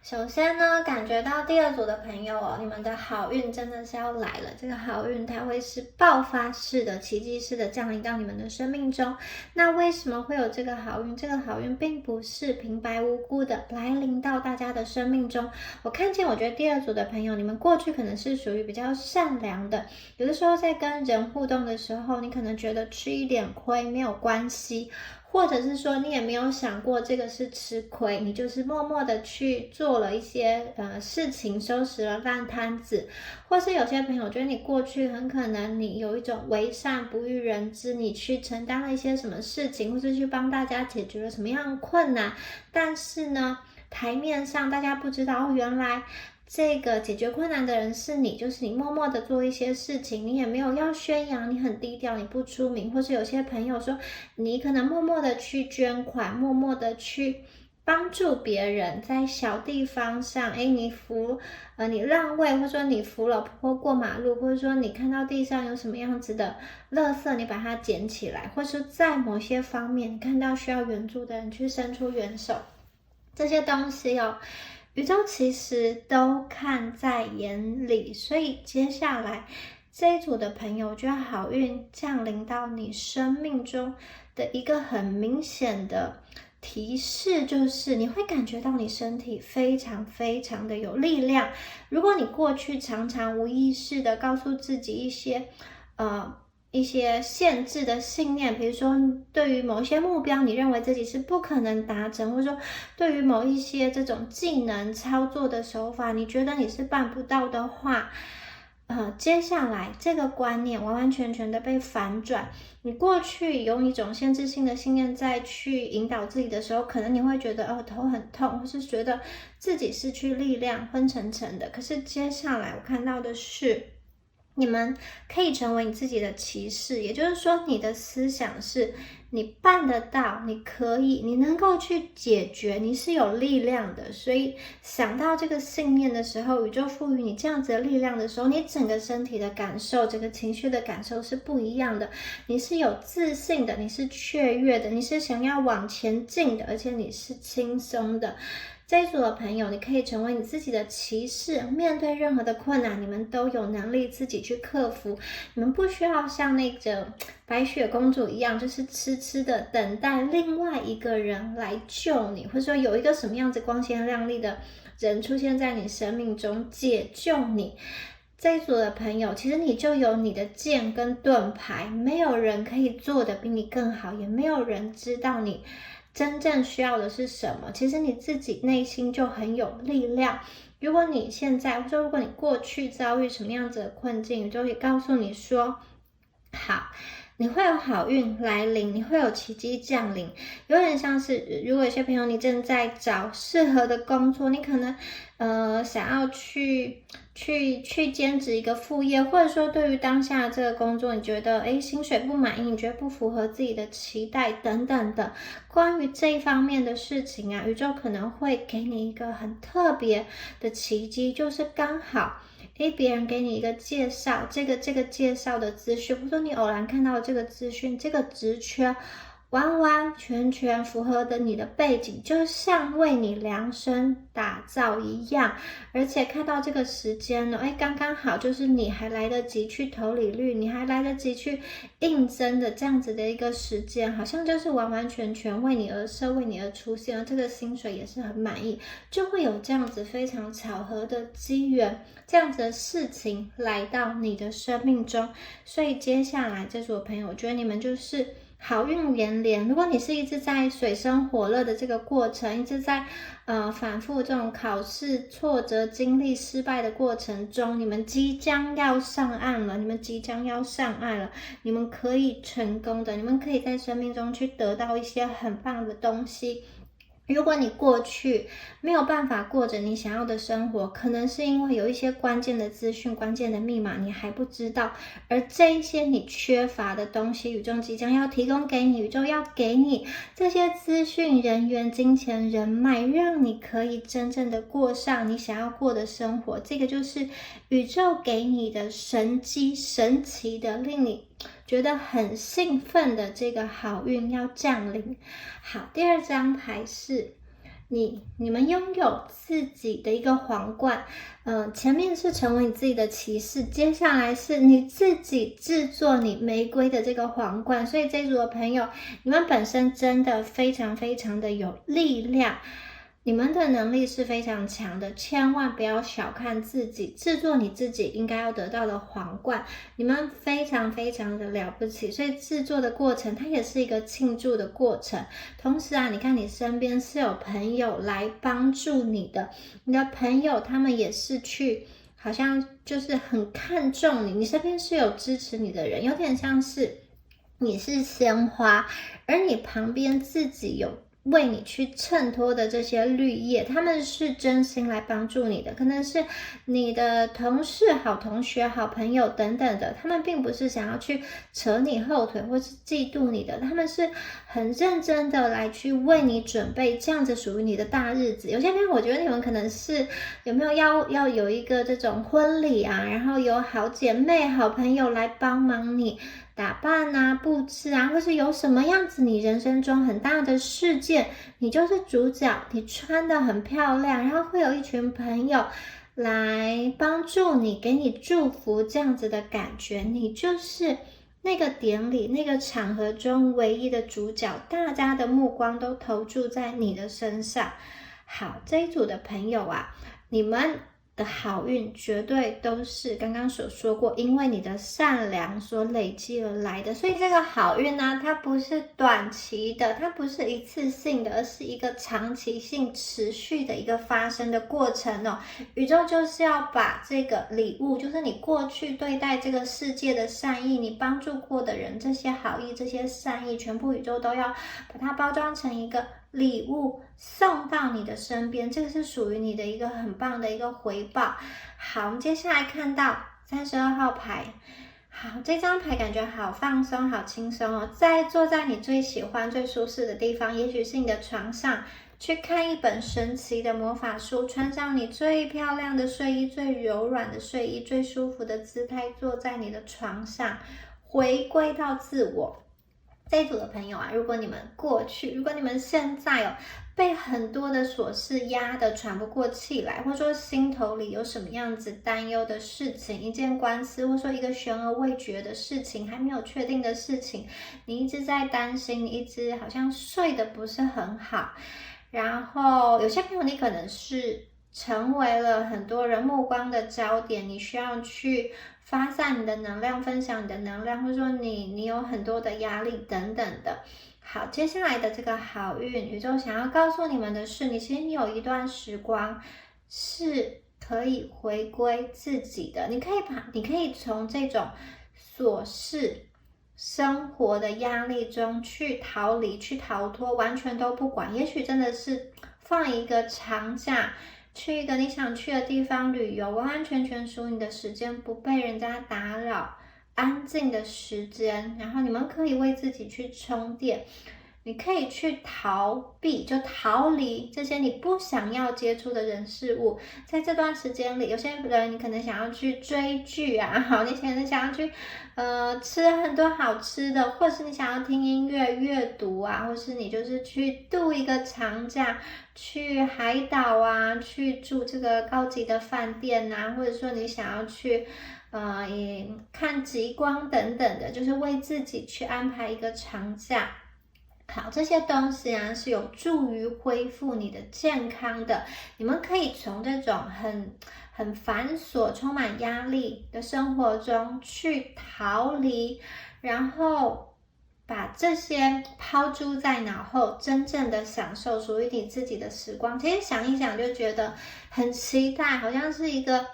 首先呢，感觉到第二组的朋友哦，你们的好运真的是要来了。这个好运它会是爆发式的、奇迹式的降临到你们的生命中。那为什么会有这个好运？这个好运并不是平白无故的来临到大家的生命中。我觉得第二组的朋友，你们过去可能是属于比较善良的，有的时候在跟人互动的时候，你可能觉得吃一点亏没有关系。或者是说你也没有想过这个是吃亏，你就是默默的去做了一些事情，收拾了烂摊子。或是有些朋友觉得你过去很可能你有一种为善不欲人知，你去承担了一些什么事情，或是去帮大家解决了什么样的困难，但是呢台面上大家不知道原来这个解决困难的人是你，就是你默默的做一些事情，你也没有要宣扬，你很低调，你不出名。或是有些朋友说你可能默默的去捐款，默默的去帮助别人，在小地方上，你让位，或者说你扶老婆婆过马路，或者说你看到地上有什么样子的垃圾，你把它捡起来，或是在某些方面看到需要援助的人去伸出援手，这些东西宇宙其实都看在眼里。所以接下来这一组的朋友，我觉得好运降临到你生命中的一个很明显的提示，就是你会感觉到你身体非常非常的有力量。如果你过去常常无意识的告诉自己一些限制的信念，比如说对于某一些目标你认为自己是不可能达成，或者说对于某一些这种技能操作的手法你觉得你是办不到的话，接下来这个观念完完全全的被反转。你过去用一种限制性的信念再去引导自己的时候，可能你会觉得头很痛，或是觉得自己失去力量，昏沉沉的。可是接下来我看到的是你们可以成为你自己的骑士，也就是说你的思想是你办得到，你可以，你能够去解决，你是有力量的。所以想到这个信念的时候，宇宙赋予你这样子的力量的时候，你整个身体的感受，整个情绪的感受是不一样的。你是有自信的，你是雀跃的，你是想要往前进的，而且你是轻松的。这一组的朋友，你可以成为你自己的骑士，面对任何的困难，你们都有能力自己去克服。你们不需要像那个白雪公主一样，就是痴痴的等待另外一个人来救你，或者说有一个什么样子光鲜亮丽的人出现在你生命中解救你。这一组的朋友，其实你就有你的剑跟盾牌，没有人可以做的比你更好，也没有人知道你真正需要的是什么。其实你自己内心就很有力量。如果你现在，或者说如果你过去遭遇什么样子的困境，宇宙也告诉你说，好，你会有好运来临，你会有奇迹降临。有点像是，如果有些朋友你正在找适合的工作，你可能想要去兼职一个副业，或者说对于当下这个工作你觉得薪水不满意，你觉得不符合自己的期待等等的，关于这一方面的事情啊，宇宙可能会给你一个很特别的奇迹，就是刚好别人给你一个介绍，这个介绍的资讯，或者说你偶然看到这个资讯，这个职缺完完全全符合的你的背景，就像为你量身打造一样。而且看到这个时间了，刚刚好，就是你还来得及去投履历，你还来得及去应征的这样子的一个时间，好像就是完完全全为你而设，为你而出现，而这个薪水也是很满意，就会有这样子非常巧合的机缘，这样子的事情来到你的生命中。所以接下来这组的朋友，我觉得你们就是好运连连。如果你是一直在水深火热的这个过程，一直在反复这种考试挫折经历失败的过程中，你们即将要上岸了，你们即将要上岸了，你们可以成功的，你们可以在生命中去得到一些很棒的东西。如果你过去没有办法过着你想要的生活，可能是因为有一些关键的资讯、关键的密码你还不知道，而这一些你缺乏的东西，宇宙即将要提供给你，宇宙要给你这些资讯、人员、金钱、人脉，让你可以真正的过上你想要过的生活。这个就是宇宙给你的神机，神奇的令你觉得很兴奋的这个好运要降临。好，第二张牌是你们拥有自己的一个皇冠，前面是成为你自己的骑士，接下来是你自己制作你玫瑰的这个皇冠。所以这组的朋友，你们本身真的非常非常的有力量，你们的能力是非常强的，千万不要小看自己，制作你自己应该要得到的皇冠，你们非常非常的了不起。所以制作的过程它也是一个庆祝的过程。同时啊，你看你身边是有朋友来帮助你的，你的朋友他们也是去好像就是很看重你，你身边是有支持你的人，有点像是你是鲜花，而你旁边自己有为你去衬托的这些绿叶，他们是真心来帮助你的，可能是你的同事、好同学、好朋友等等的，他们并不是想要去扯你后腿或是嫉妒你的，他们是很认真的来去为你准备这样子属于你的大日子。有些朋友我觉得你们可能是有没有要有一个这种婚礼啊，然后有好姐妹、好朋友来帮忙你打扮啊、布置啊，或是有什么样子你人生中很大的事件，你就是主角，你穿得很漂亮，然后会有一群朋友来帮助你，给你祝福，这样子的感觉，你就是那个典礼、那个场合中唯一的主角，大家的目光都投注在你的身上。好，这一组的朋友啊，你们的好运绝对都是刚刚所说过，因为你的善良所累积而来的。所以这个好运呢，它不是短期的，它不是一次性的，而是一个长期性持续的一个发生的过程哦。宇宙就是要把这个礼物，就是你过去对待这个世界的善意，你帮助过的人，这些好意，这些善意，全部宇宙都要把它包装成一个礼物送到你的身边，这个是属于你的一个很棒的一个回报。好，我们接下来看到32号牌。好，这张牌感觉好放松，好轻松哦。坐在你最喜欢、最舒适的地方，也许是你的床上，去看一本神奇的魔法书，穿上你最漂亮的睡衣、最柔软的睡衣、最舒服的姿态，坐在你的床上，回归到自我。这一组的朋友啊，如果你们现在被很多的琐事压得喘不过气来，或者说心头里有什么样子担忧的事情，一件官司，或者说一个悬而未决的事情，还没有确定的事情，你一直在担心，你一直好像睡得不是很好。然后有些朋友你可能是成为了很多人目光的焦点，你需要去发散你的能量，分享你的能量，或者说你有很多的压力等等的。好，接下来的这个好运，宇宙想要告诉你们的是，其实你有一段时光是可以回归自己的，你可以从这种琐事生活的压力中去逃离，去逃脱，完全都不管。也许真的是放一个长假，去一个你想去的地方旅游，完完全全属于你的时间，不被人家打扰，安静的时间，然后你们可以为自己去充电。你可以去逃避，就逃离这些你不想要接触的人事物。在这段时间里，有些人你可能想要去追剧啊，好，你可能想要去吃很多好吃的，或是你想要听音乐、阅读啊，或是你就是去度一个长假，去海岛啊，去住这个高级的饭店啊，或者说你想要去也看极光等等的，就是为自己去安排一个长假。好，这些东西啊是有助于恢复你的健康的。你们可以从这种很繁琐、充满压力的生活中去逃离，然后把这些抛诸在脑后，真正的享受属于你自己的时光。其实想一想就觉得很期待，好像是一个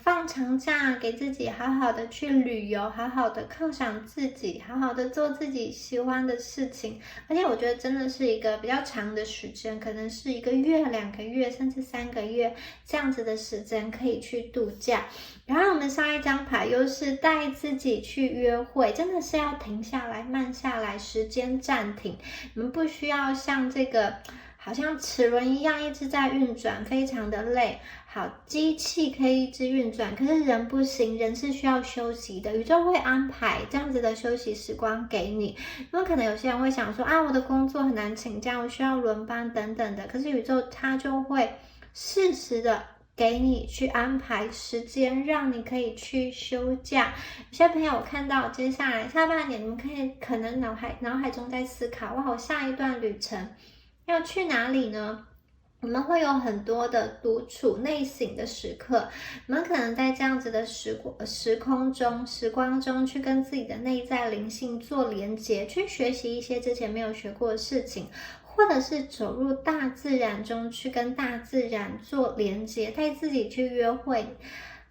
放长假，给自己好好的去旅游，好好的犒赏自己，好好的做自己喜欢的事情。而且我觉得真的是一个比较长的时间，可能是1个月、2个月，甚至3个月这样子的时间可以去度假。然后我们下一张牌又是带自己去约会，真的是要停下来、慢下来，时间暂停。你们不需要像这个好像齿轮一样一直在运转，非常的累。好，机器可以一直运转，可是人不行，人是需要休息的。宇宙会安排这样子的休息时光给你。因为可能有些人会想说我的工作很难请假，我需要轮班等等的，可是宇宙它就会适时的给你去安排时间，让你可以去休假。有些朋友我看到接下来下半年，你们可能脑海中在思考，我下一段旅程要去哪里呢？你们会有很多的独处内省的时刻，你们可能在这样子的时光中去跟自己的内在灵性做连结，去学习一些之前没有学过的事情，或者是走入大自然中去跟大自然做连结，带自己去约会，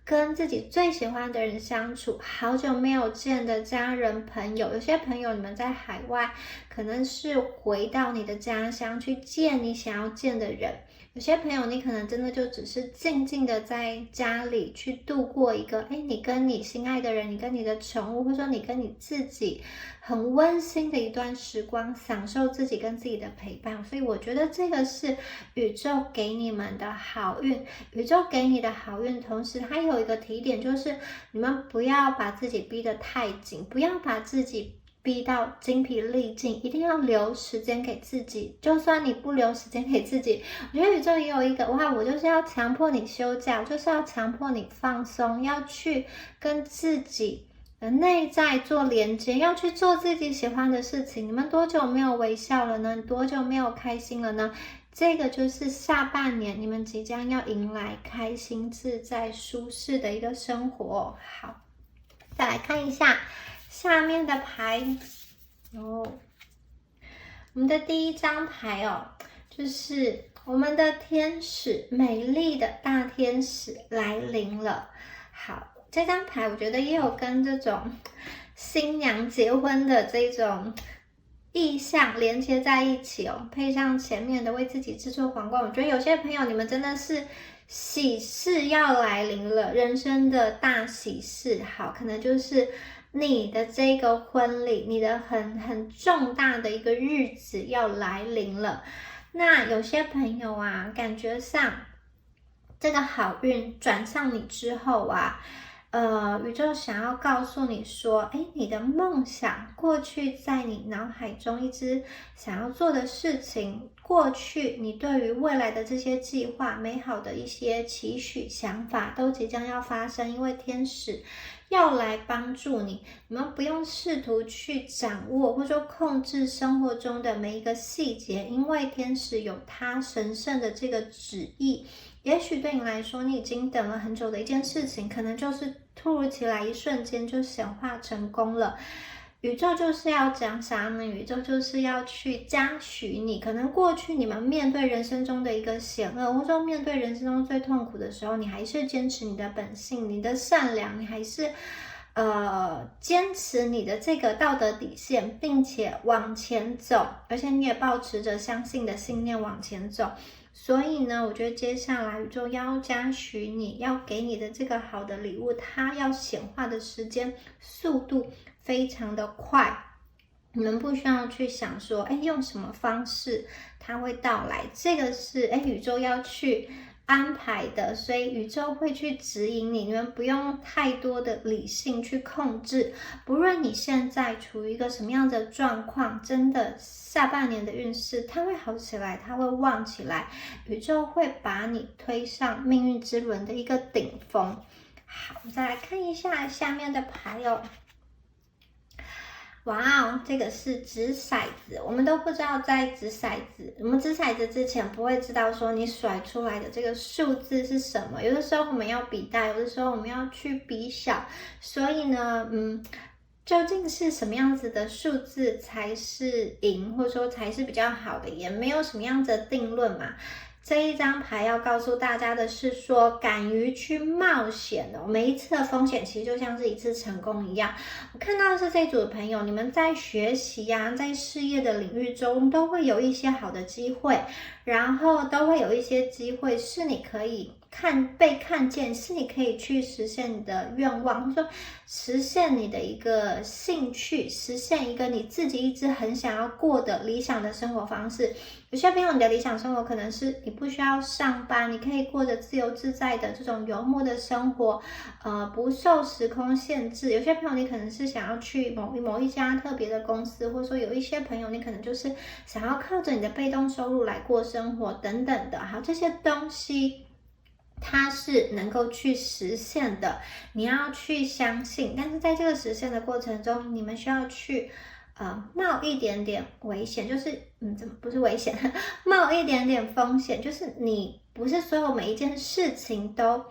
跟自己最喜欢的人相处，好久没有见的家人朋友。有些朋友你们在海外，可能是回到你的家乡去见你想要见的人。有些朋友你可能真的就只是静静的在家里去度过一个你跟你心爱的人，你跟你的宠物，或者说你跟你自己很温馨的一段时光，享受自己跟自己的陪伴。所以我觉得这个是宇宙给你们的好运。宇宙给你的好运，同时它有一个提点，就是你们不要把自己逼得太紧，不要把自己逼到精疲力尽，一定要留时间给自己。就算你不留时间给自己，我觉得宇宙也有一个我就是要强迫你休假，我就是要强迫你放松，要去跟自己的内在做连接，要去做自己喜欢的事情。你们多久没有微笑了呢？多久没有开心了呢？这个就是下半年你们即将要迎来开心、自在、舒适的一个生活。好，再来看一下下面的牌我们的第一张牌就是我们的天使，美丽的大天使来临了。好，这张牌我觉得也有跟这种新娘结婚的这种意象连接在一起配上前面的为自己制作皇冠，我觉得有些朋友你们真的是喜事要来临了，人生的大喜事。好，可能就是你的这个婚礼，你的很重大的一个日子要来临了。那有些朋友感觉上这个好运转向你之后宇宙想要告诉你说，你的梦想，过去在你脑海中一直想要做的事情，过去你对于未来的这些计划、美好的一些期许、想法，都即将要发生，因为天使要来帮助你。你们不用试图去掌握或者说控制生活中的每一个细节，因为天使有他神圣的这个旨意。也许对你来说，你已经等了很久的一件事情，可能就是突如其来一瞬间就显化成功了。宇宙就是要奖赏你，宇宙就是要去嘉许你。可能过去你们面对人生中的一个险恶，或者说面对人生中最痛苦的时候，你还是坚持你的本性，你的善良，你还是坚持你的这个道德底线，并且往前走，而且你也抱持着相信的信念往前走。所以呢，我觉得接下来宇宙要嘉许你，要给你的这个好的礼物，它要显化的时间速度非常的快。你们不需要去想说，用什么方式它会到来，这个是宇宙要去安排的，所以宇宙会去指引你，你们不用太多的理性去控制。不论你现在处于一个什么样的状况，真的下半年的运势它会好起来，它会旺起来，宇宙会把你推上命运之轮的一个顶峰。好，我们再来看一下下面的牌哦。哇哦，这个是掷骰子，我们都不知道在掷骰子，我们掷骰子之前不会知道说你甩出来的这个数字是什么。有的时候我们要比大，有的时候我们要去比小，所以呢，究竟是什么样子的数字才是赢，或者说才是比较好的，也没有什么样子的定论嘛。这一张牌要告诉大家的是说，敢于去冒险哦，每一次的风险其实就像是一次成功一样。我看到的是这组的朋友，你们在学习呀，在事业的领域中都会有一些好的机会，然后都会有一些机会是你可以被看见，是你可以去实现你的愿望，或者说实现你的一个兴趣，实现一个你自己一直很想要过的理想的生活方式。有些朋友，你的理想生活可能是你不需要上班，你可以过着自由自在的这种游牧的生活，不受时空限制。有些朋友，你可能是想要去某一家特别的公司，或者说有一些朋友，你可能就是想要靠着你的被动收入来过生活等等的。好，这些东西它是能够去实现的，你要去相信。但是在这个实现的过程中，你们需要去冒一点点危险，就是怎么不是危险，冒一点点风险，就是你不是所有每一件事情都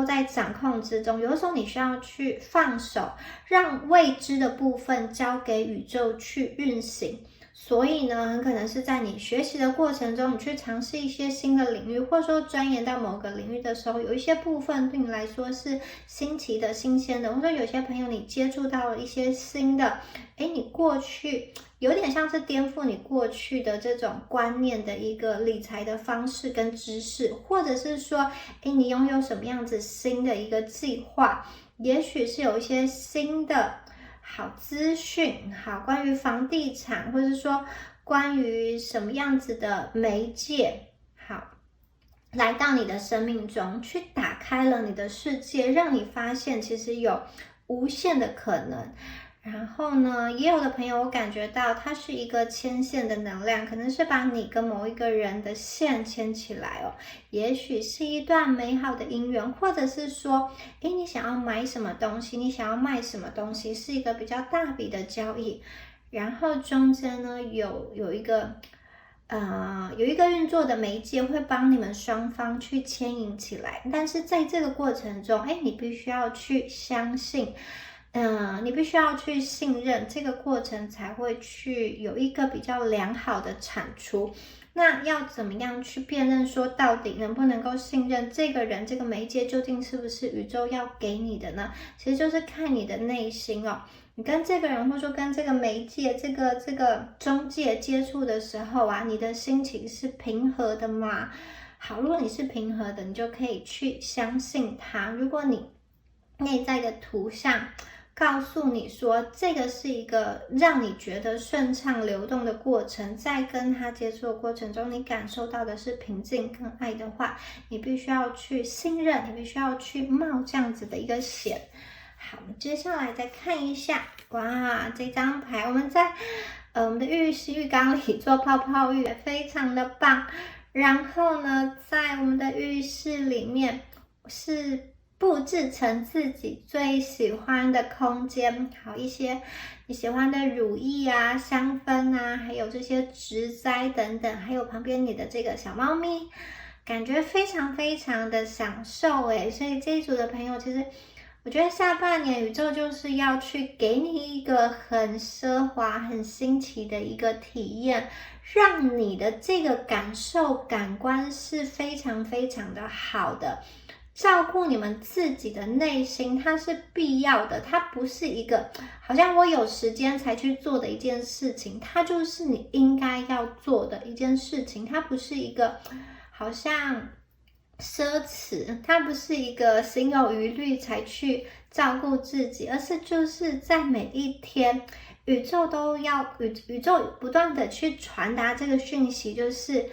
在掌控之中，有的时候你需要去放手，让未知的部分交给宇宙去运行。所以呢，很可能是在你学习的过程中，你去尝试一些新的领域，或者说钻研到某个领域的时候，有一些部分对你来说是新奇的、新鲜的，或者有些朋友你接触到了一些新的，你过去有点像是颠覆你过去的这种观念的一个理财的方式跟知识，或者是说，你拥有什么样子新的一个计划，也许是有一些新的好资讯，好关于房地产，或者是说关于什么样子的媒介，好来到你的生命中，去打开了你的世界，让你发现其实有无限的可能。然后呢，也有的朋友我感觉到它是一个牵线的能量，可能是把你跟某一个人的线牵起来哦，也许是一段美好的姻缘，或者是说，你想要买什么东西，你想要卖什么东西，是一个比较大笔的交易，然后中间呢有一个运作的媒介会帮你们双方去牵引起来，但是在这个过程中，你必须要去相信。你必须要去信任，这个过程才会去有一个比较良好的产出。那要怎么样去辨认说到底能不能够信任这个人，这个媒介究竟是不是宇宙要给你的呢？其实就是看你的内心哦。你跟这个人或者说跟这个媒介、这个中介接触的时候啊，你的心情是平和的吗？好，如果你是平和的，你就可以去相信他。如果你内在的图像告诉你说，这个是一个让你觉得顺畅流动的过程，在跟他接触的过程中，你感受到的是平静跟爱的话，你必须要去信任，你必须要去冒这样子的一个险。好，我们接下来再看一下，哇，这张牌我们在我们的浴缸里做泡泡浴，非常的棒。然后呢，在我们的浴室里面是布置成自己最喜欢的空间，好一些你喜欢的乳液啊、香氛啊，还有这些植栽等等，还有旁边你的这个小猫咪，感觉非常非常的享受诶。所以这一组的朋友，其实我觉得下半年宇宙就是要去给你一个很奢华、很新奇的一个体验，让你的这个感受、感官是非常非常的好的。照顾你们自己的内心，它是必要的，它不是一个好像我有时间才去做的一件事情，它就是你应该要做的一件事情，它不是一个好像奢侈，它不是一个心有余虑才去照顾自己，而是就是在每一天，宇宙不断的去传达这个讯息，就是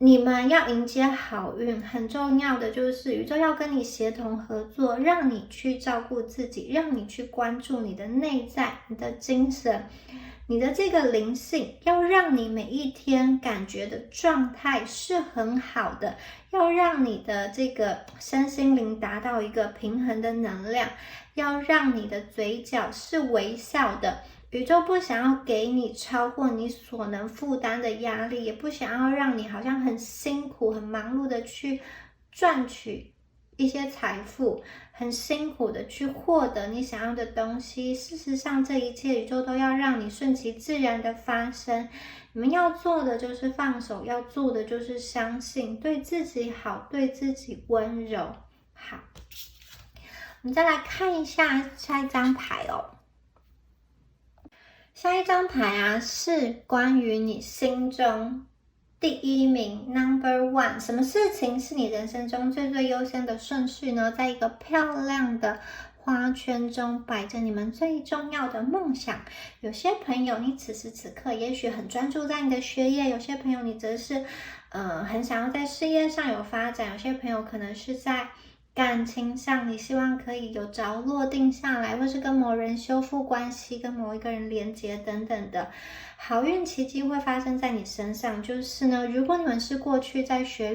你们要迎接好运，很重要的就是宇宙要跟你协同合作，让你去照顾自己，让你去关注你的内在、你的精神、你的这个灵性，要让你每一天感觉的状态是很好的，要让你的这个身心灵达到一个平衡的能量，要让你的嘴角是微笑的。宇宙不想要给你超过你所能负担的压力，也不想要让你好像很辛苦、很忙碌的去赚取一些财富，很辛苦的去获得你想要的东西。事实上，这一切宇宙都要让你顺其自然的发生。你们要做的就是放手，要做的就是相信，对自己好，对自己温柔。好，我们再来看一下下一张牌哦。下一张牌啊，是关于你心中第一名 number one， 什么事情是你人生中最最优先的顺序呢？在一个漂亮的花圈中摆着你们最重要的梦想。有些朋友你此时此刻也许很专注在你的学业，有些朋友你则是很想要在事业上有发展，有些朋友可能是在感情上，你希望可以有着落定下来，或是跟某人修复关系，跟某一个人连结等等的好运奇迹会发生在你身上。就是呢，如果你们是过去在学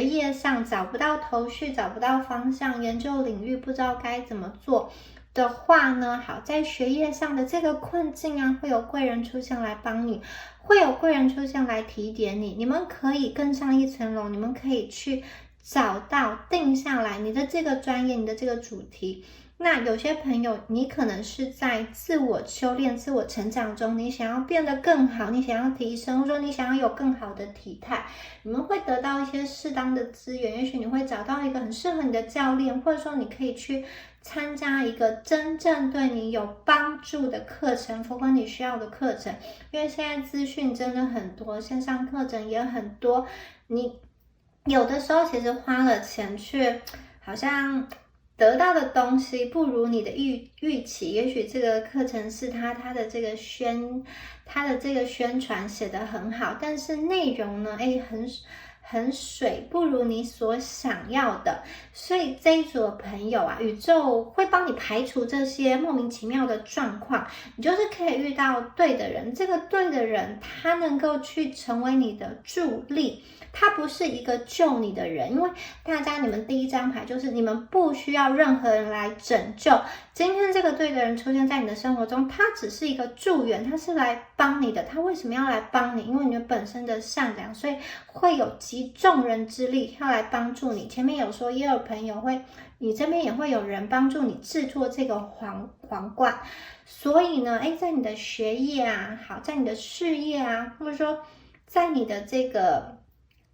业上找不到头绪，找不到方向，研究领域不知道该怎么做的话呢，好，在学业上的这个困境啊，会有贵人出现来帮你，会有贵人出现来提点你，你们可以更上一层楼，你们可以去找到定下来你的这个专业，你的这个主题。那有些朋友你可能是在自我修炼、自我成长中，你想要变得更好，你想要提升，或者说你想要有更好的体态，你们会得到一些适当的资源，也许你会找到一个很适合你的教练，或者说你可以去参加一个真正对你有帮助的课程，符合你需要的课程。因为现在资讯真的很多，线上课程也很多，你有的时候其实花了钱去好像得到的东西不如你的预期，也许这个课程是它的这个宣传写得很好，但是内容呢，很水，不如你所想要的。所以这一组的朋友啊，宇宙会帮你排除这些莫名其妙的状况，你就是可以遇到对的人，这个对的人他能够去成为你的助力，他不是一个救你的人。因为大家你们第一张牌就是你们不需要任何人来拯救，今天这个对的人出现在你的生活中，他只是一个助缘，他是来帮你的。他为什么要来帮你？因为你本身的善良，所以会有集众人之力要来帮助你。前面有说也有朋友会，你这边也会有人帮助你制作这个皇冠。所以呢，在你的学业啊，好，在你的事业啊，或者说在你的这个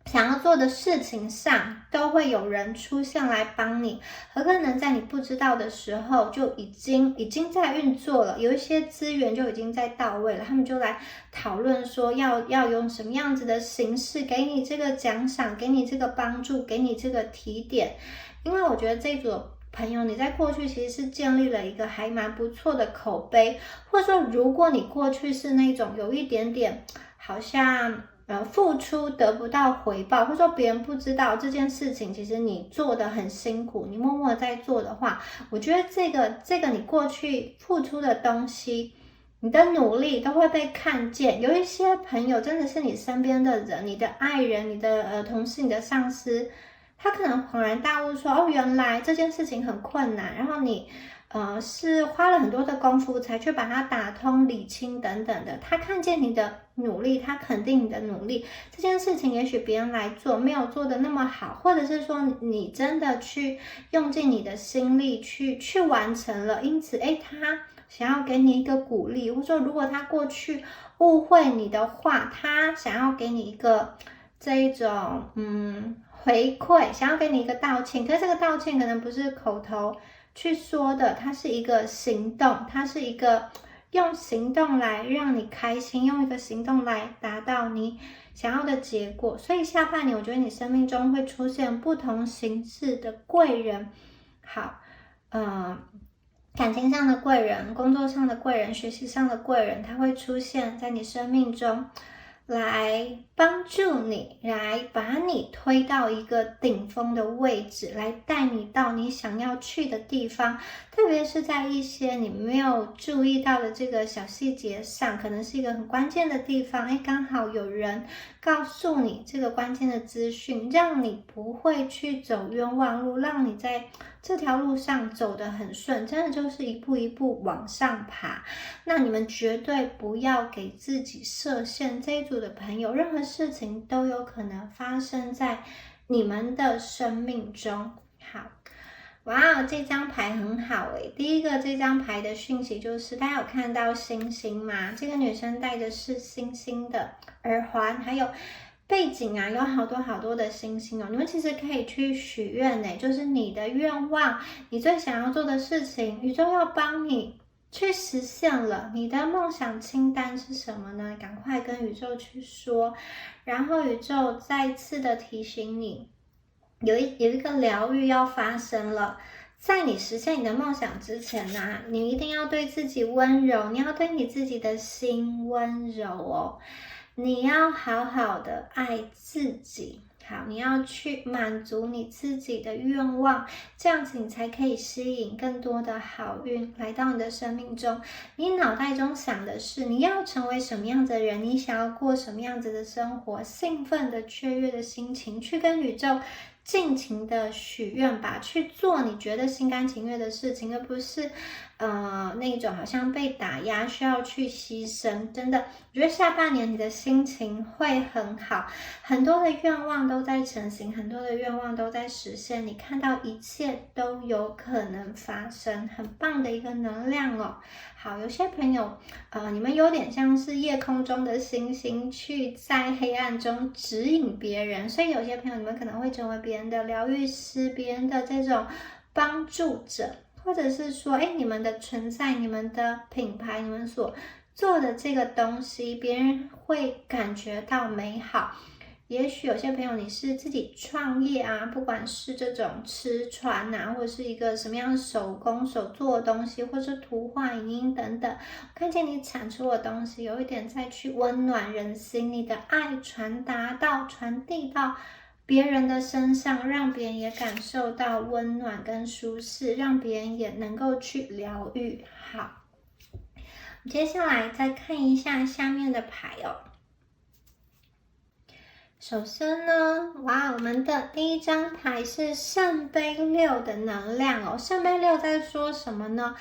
想要做的事情上，都会有人出现来帮你。很可能在你不知道的时候就已经在运作了，有一些资源就已经在到位了，他们就来讨论说要用什么样子的形式给你这个奖赏，给你这个帮助，给你这个提点。因为我觉得这组朋友，你在过去其实是建立了一个还蛮不错的口碑，或者说如果你过去是那种有一点点好像付出得不到回报，或者说别人不知道这件事情，其实你做得很辛苦，你默默在做的话，我觉得这个你过去付出的东西，你的努力都会被看见。有一些朋友真的是你身边的人，你的爱人、你的同事、你的上司，他可能恍然大悟说，哦，原来这件事情很困难，然后你是花了很多的功夫才去把它打通、理清等等的。他看见你的努力，他肯定你的努力。这件事情也许别人来做没有做的那么好，或者是说你真的去用尽你的心力去完成了，因此他想要给你一个鼓励，或者说如果他过去误会你的话，他想要给你一个这一种回馈，想要给你一个道歉，可是这个道歉可能不是口头去说的，它是一个行动，它是一个用行动来让你开心，用一个行动来达到你想要的结果。所以下半年我觉得你生命中会出现不同形式的贵人，好，感情上的贵人，工作上的贵人，学习上的贵人，他会出现在你生命中，来帮助你，来把你推到一个顶峰的位置，来带你到你想要去的地方。特别是在一些你没有注意到的这个小细节上，可能是一个很关键的地方，刚好有人告诉你这个关键的资讯，让你不会去走冤枉路，让你在这条路上走得很顺，真的就是一步一步往上爬。那你们绝对不要给自己设限，这一组的朋友，任何事情都有可能发生在你们的生命中。好，哇，这张牌很好诶。第一个这张牌的讯息就是大家有看到星星吗？这个女生戴的是星星的耳环，还有背景有好多好多的星星哦。你们其实可以去许愿呢，就是你的愿望，你最想要做的事情，宇宙要帮你去实现了。你的梦想清单是什么呢？赶快跟宇宙去说，然后宇宙再次的提醒你，有一个疗愈要发生了。在你实现你的梦想之前你一定要对自己温柔，你要对你自己的心温柔哦。你要好好的爱自己，好，你要去满足你自己的愿望，这样子你才可以吸引更多的好运来到你的生命中。你脑袋中想的是你要成为什么样子的人，你想要过什么样子的生活，兴奋的雀跃的心情去跟宇宙尽情的许愿吧，去做你觉得心甘情愿的事情，而不是那种好像被打压需要去牺牲。真的，我觉得下半年你的心情会很好，很多的愿望都在成型，很多的愿望都在实现，你看到一切都有可能发生，很棒的一个能量哦。好，有些朋友你们有点像是夜空中的星星，去在黑暗中指引别人，所以有些朋友你们可能会成为别人的疗愈师，别人的这种帮助者，或者是说你们的存在，你们的品牌，你们所做的这个东西，别人会感觉到美好。也许有些朋友你是自己创业不管是这种吃穿或者是一个什么样的手工手做的东西，或是图画影音等等，看见你产出的东西有一点再去温暖人心，你的爱传递到别人的身上，让别人也感受到温暖跟舒适，让别人也能够去疗愈。好，接下来再看一下下面的牌哦。首先呢，我们的第一张牌是圣杯六的能量哦。圣杯六在说什么呢？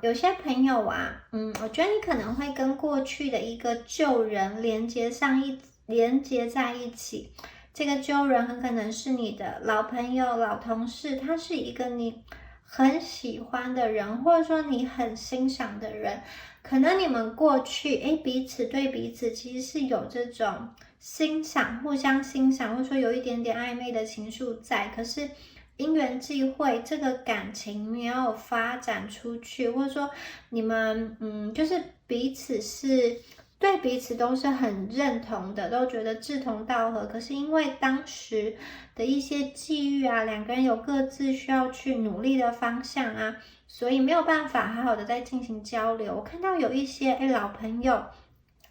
有些朋友我觉得你可能会跟过去的一个旧人连接在一起。这个旧人很可能是你的老朋友、老同事，他是一个你很喜欢的人，或者说你很欣赏的人。可能你们过去彼此对彼此其实是有这种欣赏，互相欣赏，或者说有一点点暧昧的情愫在，可是因缘际会，这个感情没有发展出去，或者说你们就是彼此是对彼此都是很认同的，都觉得志同道合。可是因为当时的一些际遇啊，两个人有各自需要去努力的方向啊，所以没有办法好好的再进行交流。我看到有一些老朋友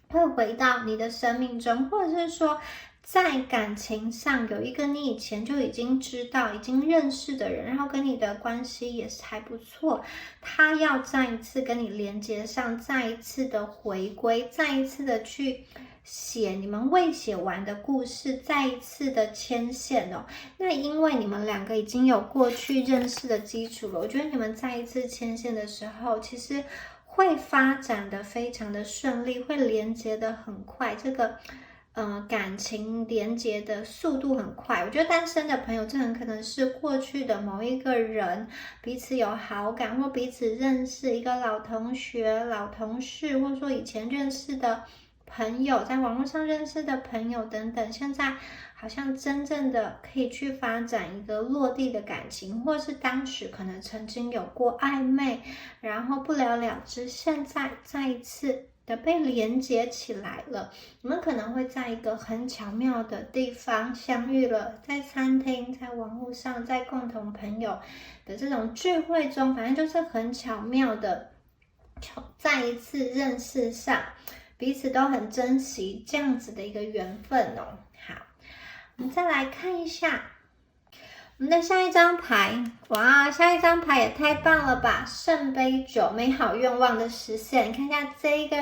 会回到你的生命中，或者是说在感情上有一个你以前就已经知道、已经认识的人，然后跟你的关系也是还不错，他要再一次跟你连接上，再一次的回归，再一次的去写你们未写完的故事，再一次的牵线哦。那因为你们两个已经有过去认识的基础了，我觉得你们再一次牵线的时候，其实会发展的非常的顺利，会连接的很快，这个感情连接的速度很快。我觉得单身的朋友，这很可能是过去的某一个人彼此有好感，或彼此认识，一个老同学、老同事，或者说以前认识的朋友，在网络上认识的朋友等等，现在好像真正的可以去发展一个落地的感情，或是当时可能曾经有过暧昧，然后不了了之，现在再一次的被连接起来了。你们可能会在一个很巧妙的地方相遇了，在餐厅，在网络上，在共同朋友的这种聚会中，反正就是很巧妙的再一次认识上，彼此都很珍惜这样子的一个缘分哦。好，我们再来看一下我们的下一张牌。哇，下一张牌也太棒了吧！圣杯9，美好愿望的实现。你看一下这个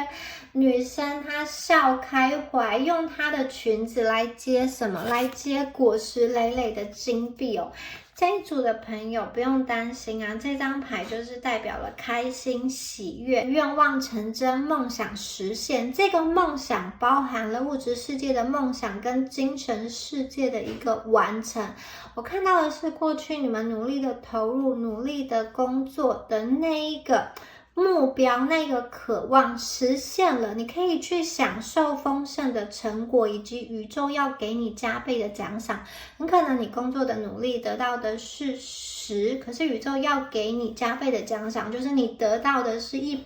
女生，她笑开怀，用她的裙子来接什么？来接果实累累的金币哦。这一组的朋友不用担心啊，这张牌就是代表了开心、喜悦、愿望成真、梦想实现。这个梦想包含了物质世界的梦想跟精神世界的一个完成。我看到的是过去你们努力的投入、努力的工作的那一个目标，那个渴望实现了，你可以去享受丰盛的成果，以及宇宙要给你加倍的奖赏。很可能你工作的努力得到的是10，可是宇宙要给你加倍的奖赏，就是你得到的是100。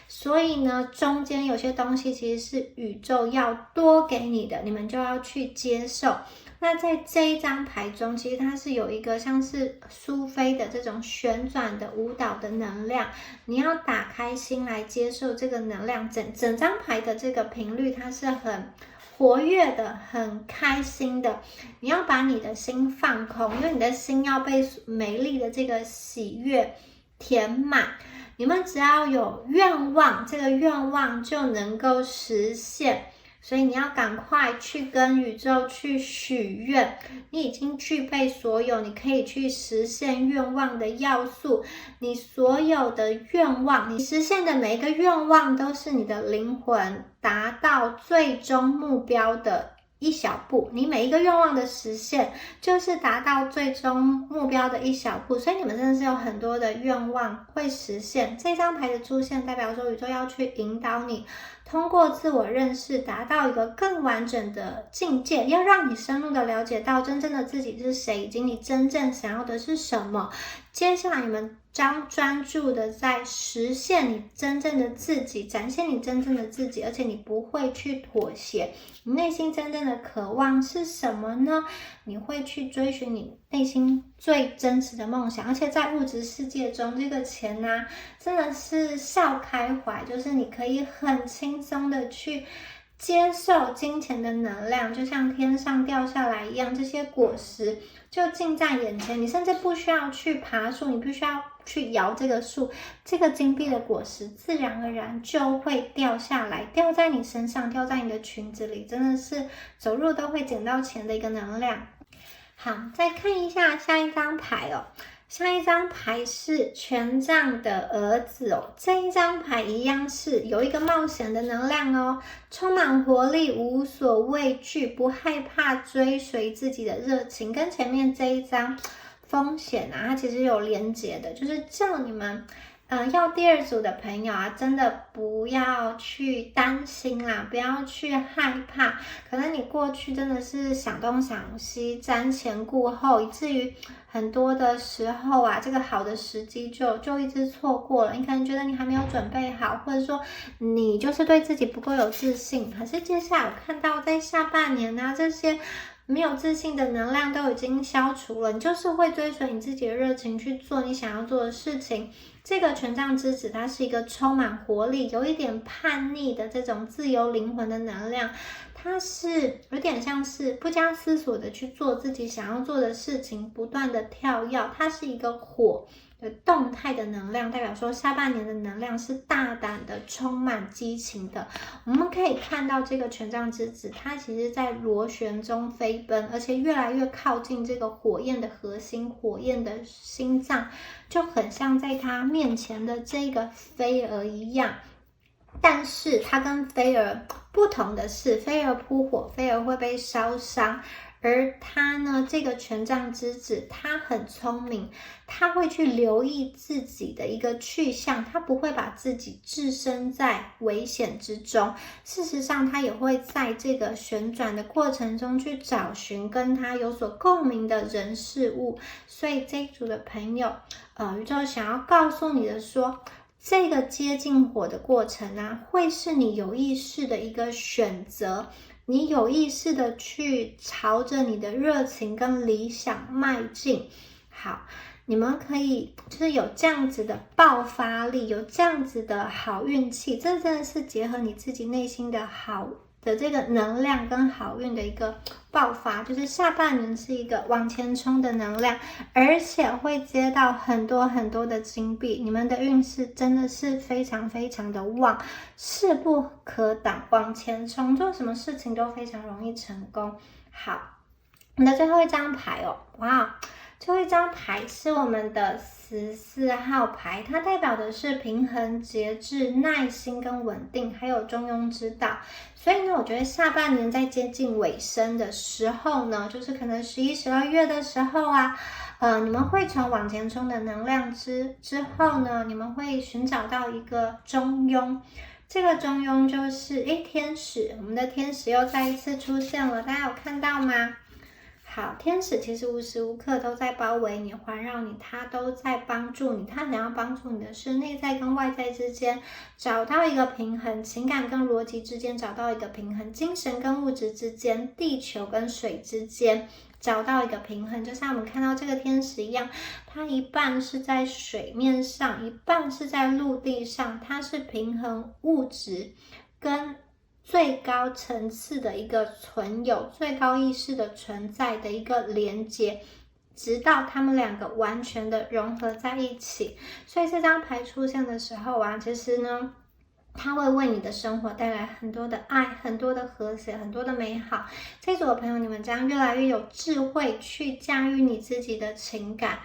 所以呢，中间有些东西其实是宇宙要多给你的，你们就要去接受。那在这一张牌中，其实它是有一个像是苏菲的这种旋转的舞蹈的能量，你要打开心来接受这个能量。整张牌的这个频率，它是很活跃的，很开心的。你要把你的心放空，因为你的心要被美丽的这个喜悦填满。你们只要有愿望，这个愿望就能够实现。所以你要赶快去跟宇宙去许愿，你已经具备所有你可以去实现愿望的要素。你所有的愿望，你实现的每一个愿望都是你的灵魂达到最终目标的一小步，你每一个愿望的实现就是达到最终目标的一小步。所以你们真的是有很多的愿望会实现。这张牌的出现代表说宇宙要去引导你通过自我认识达到一个更完整的境界，要让你深入的了解到真正的自己是谁，以及你真正想要的是什么。接下来你们将专注的在实现你真正的自己，展现你真正的自己，而且你不会去妥协。你内心真正的渴望是什么呢？你会去追寻你内心最真实的梦想，而且在物质世界中，这个钱啊，真的是笑开怀，就是你可以很轻松的去接受金钱的能量，就像天上掉下来一样，这些果实就近在眼前，你甚至不需要去爬树，你不需要去摇这个树，这个金币的果实自然而然就会掉下来，掉在你身上，掉在你的裙子里，真的是走路都会捡到钱的一个能量。好，再看一下下一张牌哦。下一张牌是权杖的儿子哦，这一张牌一样是有一个冒险的能量哦，充满活力，无所畏惧，不害怕追随自己的热情，跟前面这一张风险啊，它其实有连结的，就是叫你们要第二组的朋友啊，真的不要去担心啦，不要去害怕。可能你过去真的是想东想西，瞻前顾后，以至于很多的时候啊，这个好的时机就一直错过了。你可能觉得你还没有准备好，或者说你就是对自己不够有自信。可是接下来我看到在下半年啊，这些没有自信的能量都已经消除了，你就是会追随你自己的热情去做你想要做的事情。这个权杖之子，它是一个充满活力、有一点叛逆的这种自由灵魂的能量，它是有点像是不加思索的去做自己想要做的事情，不断的跳跃，它是一个火的动态的能量，代表说下半年的能量是大胆的、充满激情的。我们可以看到这个权杖之子，它其实在螺旋中飞奔，而且越来越靠近这个火焰的核心、火焰的心脏，就很像在它面前的这个飞蛾一样。但是它跟飞蛾不同的是，飞蛾扑火，飞蛾会被烧伤。而他呢，这个权杖之子，他很聪明，他会去留意自己的一个去向，他不会把自己置身在危险之中。事实上，他也会在这个旋转的过程中去找寻跟他有所共鸣的人事物。所以这一组的朋友，宇宙想要告诉你的说，这个接近火的过程啊，会是你有意识的一个选择。你有意识的去朝着你的热情跟理想迈进。好，你们可以就是有这样子的爆发力，有这样子的好运气，这真的是结合你自己内心的好的这个能量跟好运的一个爆发，就是下半年是一个往前冲的能量，而且会接到很多很多的金币，你们的运势真的是非常非常的旺，势不可挡，往前冲，做什么事情都非常容易成功。好，我们的最后一张牌哦，哇，最后一张牌是我们的14号牌，它代表的是平衡、节制、耐心跟稳定，还有中庸之道。所以呢，我觉得下半年在接近尾声的时候呢，就是可能11、12月的时候啊，你们会从往前冲的能量之后呢，你们会寻找到一个中庸。这个中庸就是天使，我们的天使又再一次出现了，大家有看到吗？好，天使其实无时无刻都在包围你、环绕你，他都在帮助你。他想要帮助你的是内在跟外在之间找到一个平衡，情感跟逻辑之间找到一个平衡，精神跟物质之间，地球跟水之间找到一个平衡。就像我们看到这个天使一样，它一半是在水面上，一半是在陆地上，它是平衡物质跟最高层次的一个存有，最高意识的存在的一个连接，直到他们两个完全的融合在一起。所以这张牌出现的时候啊，其实呢，它会为你的生活带来很多的爱，很多的和谐，很多的美好。这组的朋友，你们将越来越有智慧去驾驭你自己的情感。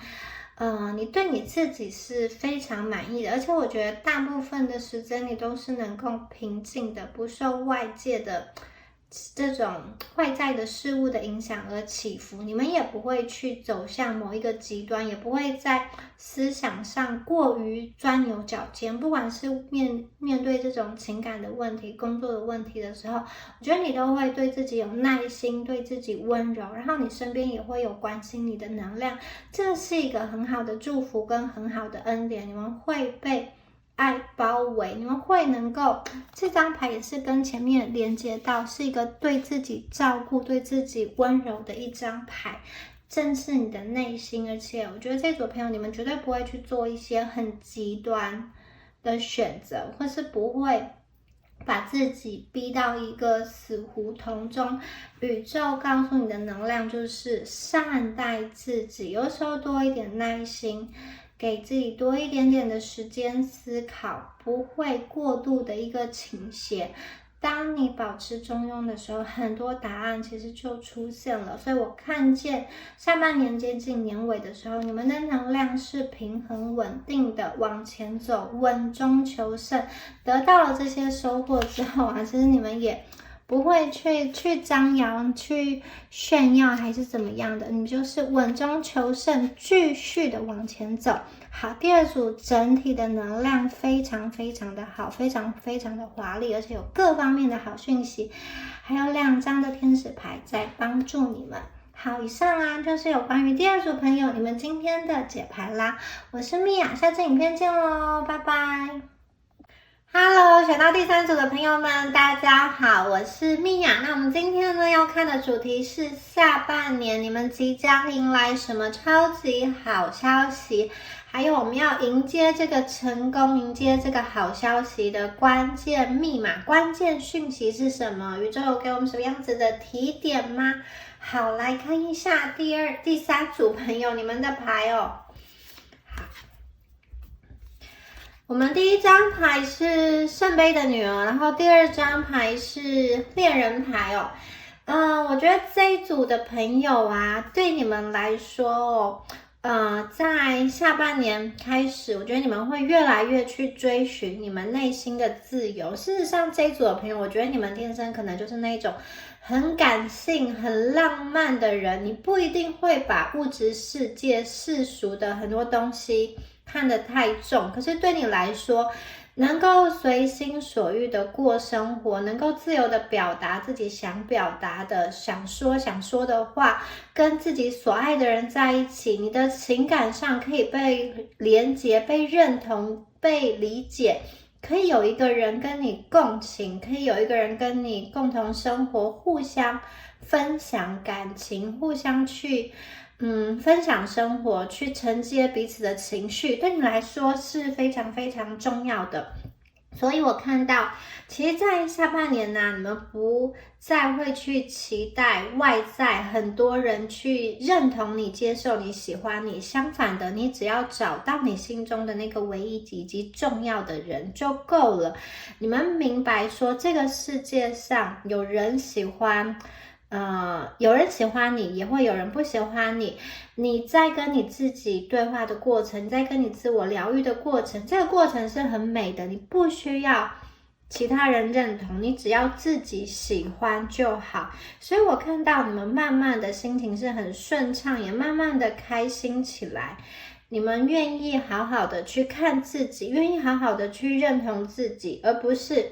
你对你自己是非常满意的，而且我觉得大部分的时间你都是能够平静的，不受外界的这种外在的事物的影响而起伏，你们也不会去走向某一个极端，也不会在思想上过于钻牛角尖。不管是面对这种情感的问题、工作的问题的时候，我觉得你都会对自己有耐心，对自己温柔，然后你身边也会有关心你的能量，这是一个很好的祝福跟很好的恩典，你们会被爱包围，你们会能够，这张牌也是跟前面连接到，是一个对自己照顾、对自己温柔的一张牌，正是你的内心。而且我觉得这组朋友，你们绝对不会去做一些很极端的选择，或是不会把自己逼到一个死胡同中。宇宙告诉你的能量就是善待自己，有时候多一点耐心，给自己多一点点的时间思考，不会过度的一个倾斜。当你保持中庸的时候，很多答案其实就出现了。所以我看见下半年接近年尾的时候，你们的能量是平衡稳定的往前走，稳中求胜。得到了这些收获之后啊，其实你们也不会去张扬、去炫耀还是怎么样的，你就是稳中求胜，继续的往前走。好，第二组整体的能量非常非常的好，非常非常的华丽，而且有各方面的好讯息，还有2张的天使牌在帮助你们。好，以上啊就是有关于第二组朋友你们今天的解牌啦。我是米娅，下次影片见咯，拜拜。Hello， 选到第3组的朋友们，大家好，我是米娅。那我们今天呢要看的主题是下半年你们即将迎来什么超级好消息，还有我们要迎接这个成功，迎接这个好消息的关键密码、关键讯息是什么？宇宙有给我们什么样子的提点吗？好，来看一下第三组朋友你们的牌哦。我们第1张牌是圣杯的女儿，然后第2张牌是恋人牌哦。我觉得这一组的朋友啊，对你们来说在下半年开始，我觉得你们会越来越去追寻你们内心的自由。事实上，这一组的朋友，我觉得你们天生可能就是那种很感性、很浪漫的人，你不一定会把物质世界、世俗的很多东西看得太重，可是对你来说，能够随心所欲的过生活，能够自由的表达自己想表达的、想说的话，跟自己所爱的人在一起，你的情感上可以被连结、被认同、被理解，可以有一个人跟你共情，可以有一个人跟你共同生活，互相分享感情，互相去分享生活，去承接彼此的情绪，对你来说是非常非常重要的。所以我看到，其实在下半年呢，你们不再会去期待外在很多人去认同你、接受你、喜欢你，相反的，你只要找到你心中的那个唯一以及重要的人就够了。你们明白说，这个世界上有人喜欢有人喜欢你，也会有人不喜欢你。你在跟你自己对话的过程，在跟你自我疗愈的过程，这个过程是很美的。你不需要其他人认同，你只要自己喜欢就好。所以我看到你们慢慢的心情是很顺畅，也慢慢的开心起来。你们愿意好好的去看自己，愿意好好的去认同自己，而不是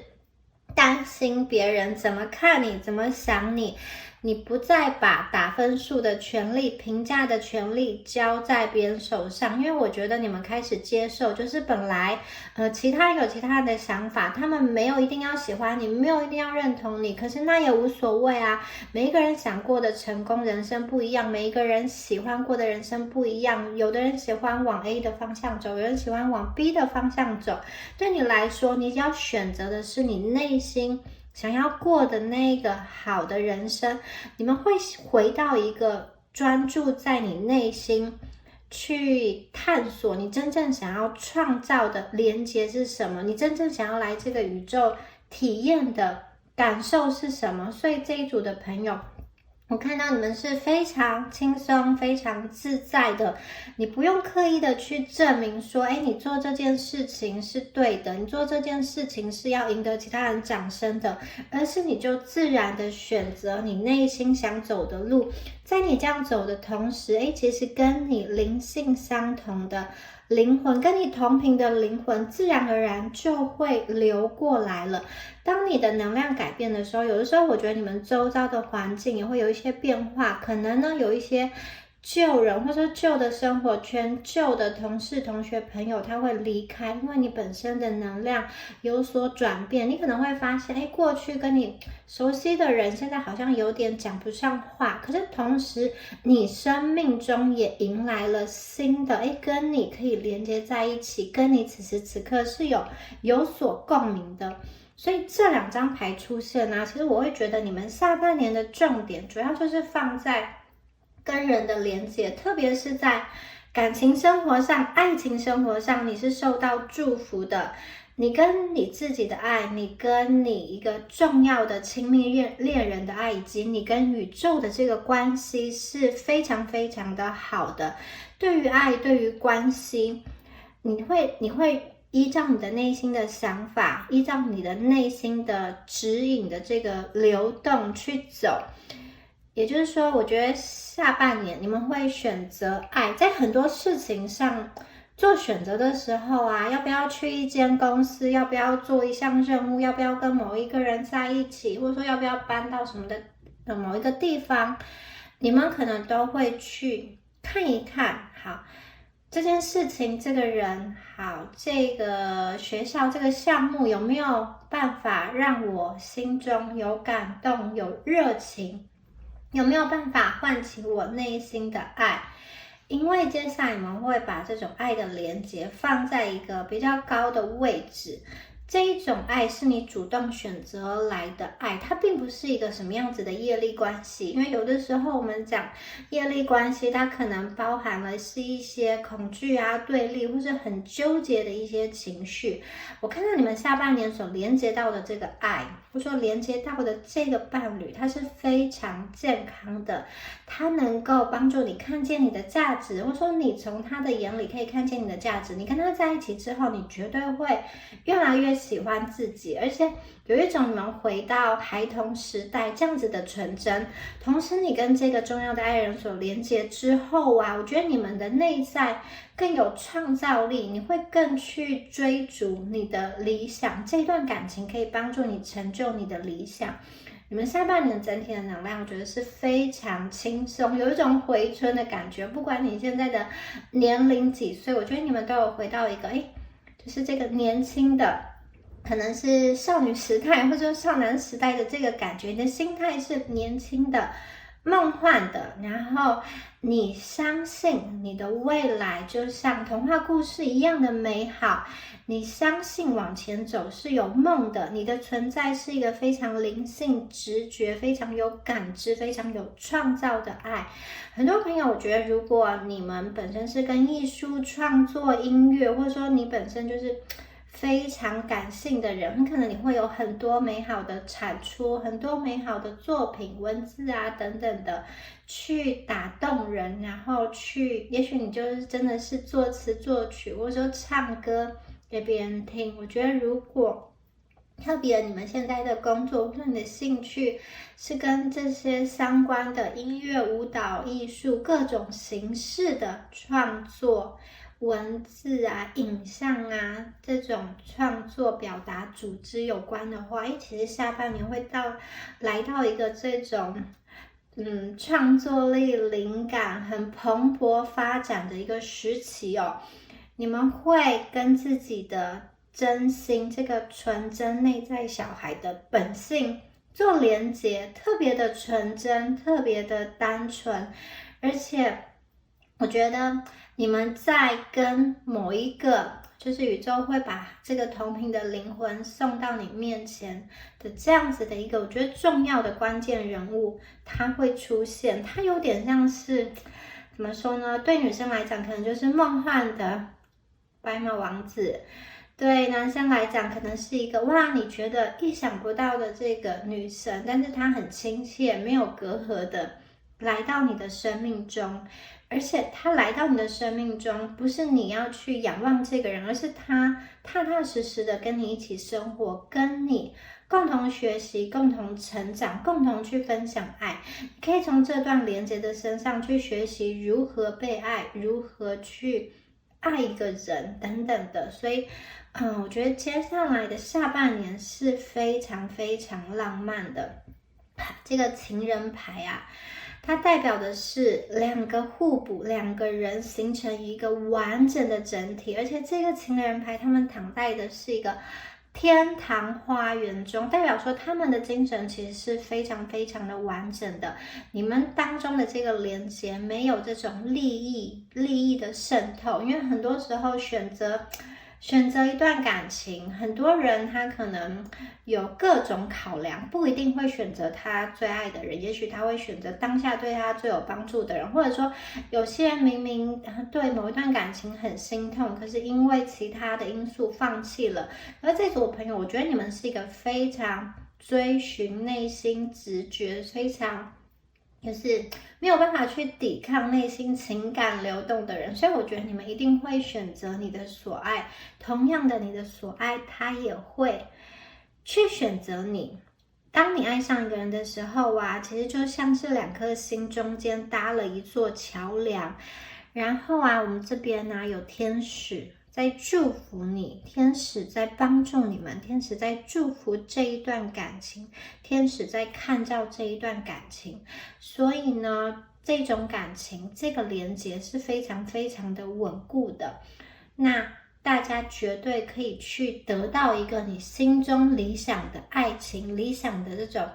担心别人怎么看你，怎么想你。你不再把打分数的权利、评价的权利交在别人手上，因为我觉得你们开始接受，就是本来其他有其他的想法，他们没有一定要喜欢你，没有一定要认同你，可是那也无所谓啊。每一个人想过的成功人生不一样，每一个人喜欢过的人生不一样，有的人喜欢往 A 的方向走，有人喜欢往 B 的方向走。对你来说，你要选择的是你内心想要过的那个好的人生，你们会回到一个专注在你内心去探索你真正想要创造的连结是什么，你真正想要来这个宇宙体验的感受是什么。所以这一组的朋友，我看到你们是非常轻松、非常自在的，你不用刻意的去证明说，你做这件事情是对的，你做这件事情是要赢得其他人掌声的，而是你就自然的选择你内心想走的路，在你这样走的同时，其实跟你灵性相同的灵魂，跟你同频的灵魂，自然而然就会流过来了。当你的能量改变的时候，有的时候我觉得你们周遭的环境也会有一些变化，可能呢有一些旧人或者说旧的生活圈、旧的同事、同学、朋友他会离开，因为你本身的能量有所转变，你可能会发现过去跟你熟悉的人现在好像有点讲不上话，可是同时你生命中也迎来了新的跟你可以连接在一起，跟你此时此刻是有所共鸣的。所以这2张牌出现其实我会觉得你们下半年的重点主要就是放在跟人的连接，特别是在感情生活上、爱情生活上，你是受到祝福的。你跟你自己的爱，你跟你一个重要的亲密恋人的爱，以及你跟宇宙的这个关系是非常非常的好的。对于爱，对于关系，你会依照你的内心的想法，依照你的内心的指引的这个流动去走。也就是说，我觉得下半年你们会选择爱，在很多事情上做选择的时候啊，要不要去一间公司，要不要做一项任务，要不要跟某一个人在一起，或者说要不要搬到什么的某一个地方，你们可能都会去看一看。好，这件事情，这个人，好，这个学校，这个项目有没有办法让我心中有感动、有热情？有没有办法唤起我内心的爱？因为接下来你们会把这种爱的连接放在一个比较高的位置。这一种爱是你主动选择来的爱，它并不是一个什么样子的业力关系。因为有的时候我们讲业力关系，它可能包含了是一些恐惧啊、对立，或是很纠结的一些情绪。我看到你们下半年所连接到的这个爱，或者说连接到的这个伴侣，它是非常健康的，它能够帮助你看见你的价值，或者说你从他的眼里可以看见你的价值。你跟他在一起之后，你绝对会越来越喜欢自己，而且有一种你们回到孩童时代这样子的纯真。同时你跟这个重要的爱人所连接之后啊，我觉得你们的内在更有创造力，你会更去追逐你的理想，这段感情可以帮助你成就你的理想。你们下半年整体的能量，我觉得是非常轻松，有一种回春的感觉。不管你现在的年龄几岁，我觉得你们都有回到一个，就是这个年轻的，可能是少女时代或者少男时代的这个感觉。你的心态是年轻的、梦幻的，然后你相信你的未来就像童话故事一样的美好。你相信往前走是有梦的，你的存在是一个非常灵性、直觉、非常有感知、非常有创造的爱。很多朋友，我觉得如果你们本身是跟艺术创作、音乐，或者说你本身就是非常感性的人，很可能你会有很多美好的产出，很多美好的作品、文字啊等等的去打动人，然后也许你就是真的是作词作曲，或者说唱歌给别人听。我觉得如果特别你们现在的工作或者你的兴趣是跟这些相关的音乐、舞蹈、艺术各种形式的创作、文字啊、影像啊这种创作表达组织有关的话，其实下半年会来到一个这种创作力、灵感很蓬勃发展的一个时期哦。你们会跟自己的真心，这个纯真内在小孩的本性做连结，特别的纯真，特别的单纯。而且我觉得你们在跟某一个，就是宇宙会把这个同频的灵魂送到你面前的这样子的一个，我觉得重要的关键人物，他会出现。他有点像是怎么说呢？对女生来讲，可能就是梦幻的白马王子；对男生来讲，可能是一个哇，你觉得意想不到的这个女神，但是她很亲切，没有隔阂的来到你的生命中。而且他来到你的生命中，不是你要去仰望这个人，而是他踏踏实实的跟你一起生活，跟你共同学习、共同成长、共同去分享爱。你可以从这段连接的身上去学习如何被爱，如何去爱一个人等等的。所以我觉得接下来的下半年是非常非常浪漫的。这个情人牌啊，它代表的是两个互补，两个人形成一个完整的整体。而且这个情人牌他们躺在的是一个天堂花园中，代表说他们的精神其实是非常非常的完整的。你们当中的这个连接没有这种利益的渗透，因为很多时候选择一段感情，很多人他可能有各种考量，不一定会选择他最爱的人，也许他会选择当下对他最有帮助的人，或者说有些人明明对某一段感情很心痛，可是因为其他的因素放弃了。而这组朋友，我觉得你们是一个非常追寻内心直觉，非常就是没有办法去抵抗内心情感流动的人，所以我觉得你们一定会选择你的所爱。同样的，你的所爱他也会去选择你。当你爱上一个人的时候啊，其实就像是两颗心中间搭了一座桥梁。然后啊，我们这边呢有天使在祝福你，天使在帮助你们，天使在祝福这一段感情，天使在看照这一段感情。所以呢，这种感情，这个连结是非常非常的稳固的。那大家绝对可以去得到一个你心中理想的爱情，理想的这种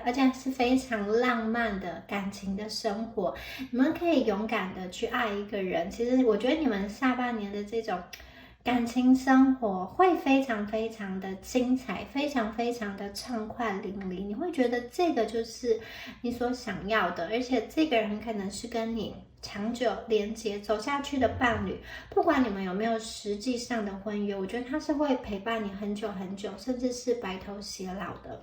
而且是非常浪漫的感情的生活。你们可以勇敢的去爱一个人。其实我觉得你们下半年的这种感情生活会非常非常的精彩，非常非常的畅快淋漓。你会觉得这个就是你所想要的，而且这个人可能是跟你长久连结走下去的伴侣。不管你们有没有实际上的婚约，我觉得他是会陪伴你很久很久，甚至是白头偕老的。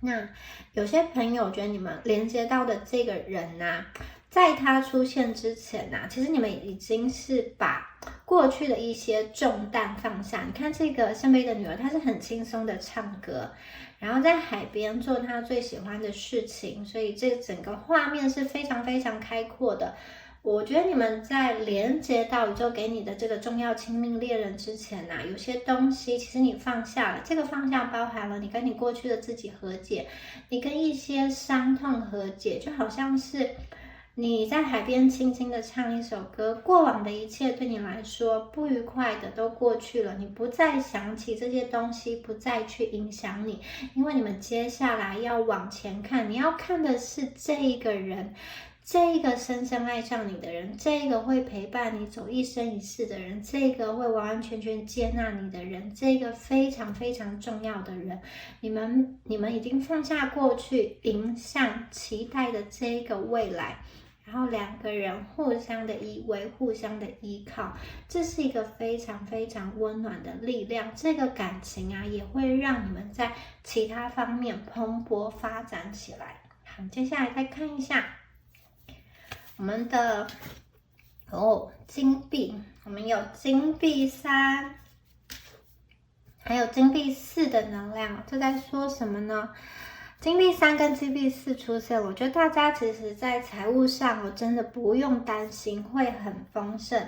那有些朋友觉得你们连接到的这个人啊，在他出现之前啊，其实你们已经是把过去的一些重担放下。你看这个圣杯的女儿，她是很轻松的唱歌，然后在海边做她最喜欢的事情，所以这整个画面是非常非常开阔的。我觉得你们在连接到宇宙给你的这个重要亲密恋人之前啊，有些东西其实你放下了。这个放下包含了你跟你过去的自己和解，你跟一些伤痛和解，就好像是你在海边轻轻的唱一首歌，过往的一切对你来说不愉快的都过去了，你不再想起这些东西，不再去影响你，因为你们接下来要往前看，你要看的是这一个人，这一个深深爱上你的人，这个会陪伴你走一生一世的人，这个会完完全全接纳你的人，这个非常非常重要的人。你们已经放下过去，迎向期待的这个未来，然后两个人互相的依偎，互相的依靠，这是一个非常非常温暖的力量。这个感情啊，也会让你们在其他方面蓬勃发展起来。好，接下来再看一下我们的金币，我们有金币3，还有金币4的能量，这在说什么呢？金币3跟金币4出现，我觉得大家其实在财务上我真的不用担心，会很丰盛。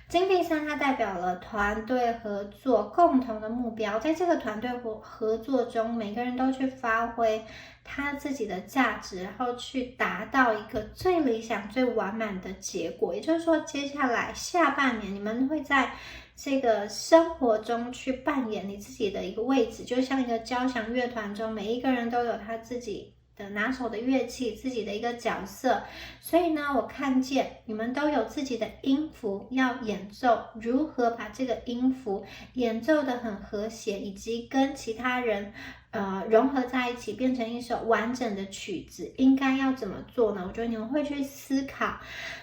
金币3它代表了团队合作，共同的目标。在这个团队合作中，每个人都去发挥他自己的价值，然后去达到一个最理想、最完满的结果。也就是说，接下来下半年，你们会在这个生活中去扮演你自己的一个位置，就像一个交响乐团中，每一个人都有他自己的拿手的乐器，自己的一个角色。所以呢，我看见你们都有自己的音符要演奏，如何把这个音符演奏得很和谐，以及跟其他人融合在一起，变成一首完整的曲子，应该要怎么做呢？我觉得你们会去思考。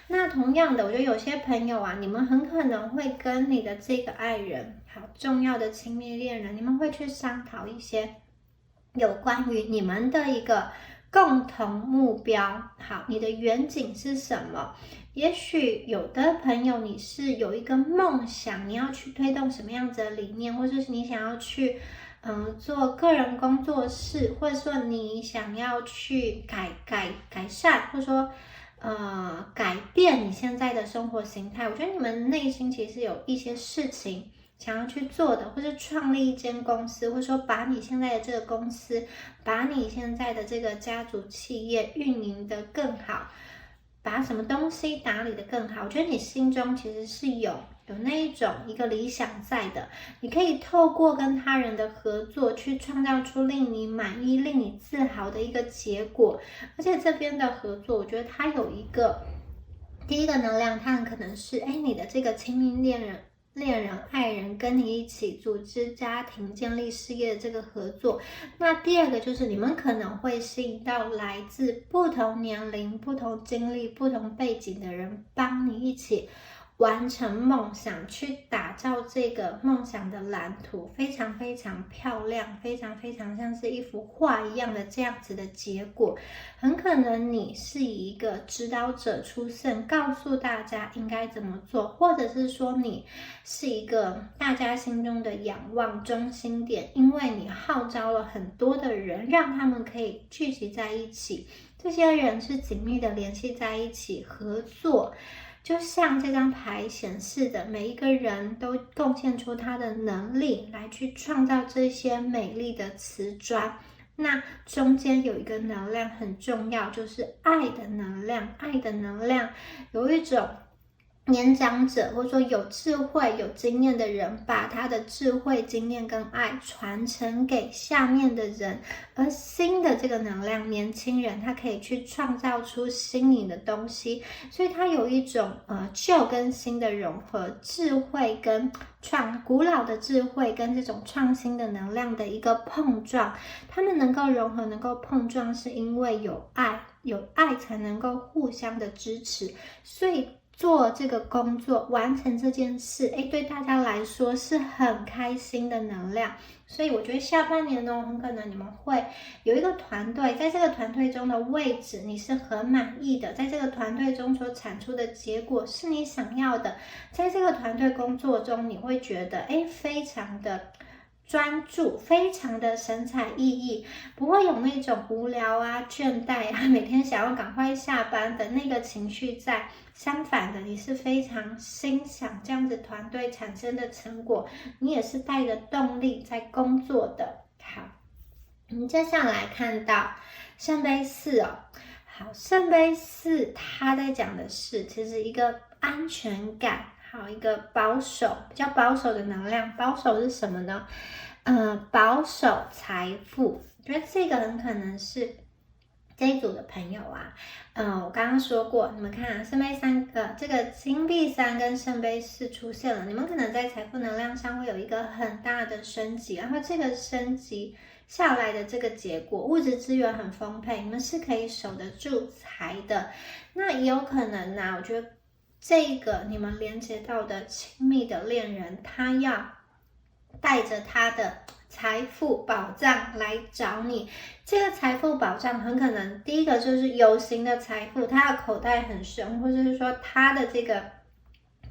那同样的，我觉得有些朋友啊，你们很可能会跟你的这个爱人，好重要的亲密恋人，你们会去商讨一些有关于你们的一个共同目标。好，你的远景是什么？也许有的朋友你是有一个梦想，你要去推动什么样子的理念，或者是你想要去做个人工作室，或者说你想要去改善，或者说改变你现在的生活形态。我觉得你们内心其实有一些事情想要去做的，或是创立一间公司，或者说把你现在的这个公司，把你现在的这个家族企业运营的更好，把什么东西打理的更好。我觉得你心中其实是有那一种一个理想在的，你可以透过跟他人的合作去创造出令你满意、令你自豪的一个结果。而且这边的合作，我觉得它有一个第一个能量，它很可能是你的这个亲密恋人、爱人跟你一起组织家庭、建立事业的这个合作。那第二个就是你们可能会吸引到来自不同年龄、不同经历、不同背景的人，帮你一起完成梦想，去打造这个梦想的蓝图，非常非常漂亮，非常非常像是一幅画一样的这样子的结果。很可能你是以一个指导者出现，告诉大家应该怎么做，或者是说你是一个大家心中的仰望中心点，因为你号召了很多的人，让他们可以聚集在一起，这些人是紧密的联系在一起合作。就像这张牌显示的，每一个人都贡献出他的能力来去创造这些美丽的瓷砖。那中间有一个能量很重要，就是爱的能量。爱的能量有一种年长者或者说有智慧有经验的人，把他的智慧经验跟爱传承给下面的人，而新的这个能量年轻人他可以去创造出新颖的东西，所以他有一种旧跟新的融合，智慧跟古老的智慧跟这种创新的能量的一个碰撞，他们能够融合能够碰撞，是因为有爱，有爱才能够互相的支持，所以做这个工作完成这件事，对大家来说是很开心的能量。所以我觉得下半年呢，很可能你们会有一个团队，在这个团队中的位置你是很满意的，在这个团队中所产出的结果是你想要的，在这个团队工作中你会觉得非常的专注，非常的神采奕奕，不会有那种无聊啊、倦怠啊，每天想要赶快下班的那个情绪在。相反的，你是非常欣赏这样子团队产生的成果，你也是带着动力在工作的。好，我们接下来看到圣杯4哦。好，圣杯4它在讲的是其实一个安全感，好，一个保守，比较保守的能量。保守是什么呢？保守财富。我觉得这个很可能是这一组的朋友啊，我刚刚说过，你们看圣杯3这个金币3跟圣杯4出现了，你们可能在财富能量上会有一个很大的升级，然后这个升级下来的这个结果，物质资源很丰沛，你们是可以守得住财的。那也有可能呢，我觉得这个你们连接到的亲密的恋人，他要带着他的财富宝藏来找你。这个财富宝藏很可能第一个就是有形的财富，他的口袋很深，或者是说他的这个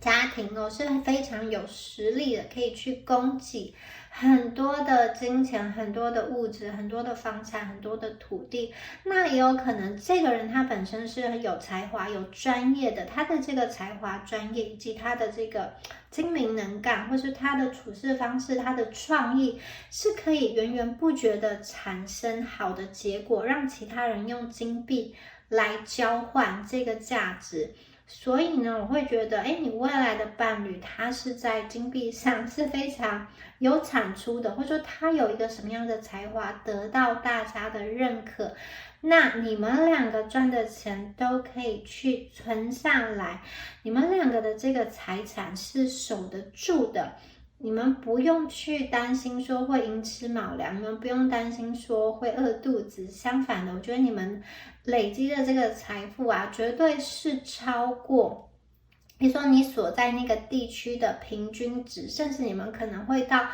家庭是非常有实力的，可以去供给很多的金钱，很多的物质，很多的房产，很多的土地。那也有可能这个人他本身是有才华有专业的，他的这个才华专业以及他的这个精明能干，或是他的处事方式，他的创意是可以源源不绝的产生好的结果，让其他人用金币来交换这个价值。所以呢，我会觉得你未来的伴侣他是在金币上是非常有产出的，或者说他有一个什么样的才华得到大家的认可，那你们两个赚的钱都可以去存下来，你们两个的这个财产是守得住的，你们不用去担心说会寅吃卯粮，你们不用担心说会饿肚子。相反的，我觉得你们累积的这个财富啊，绝对是超过比如说你所在那个地区的平均值，甚至你们可能会到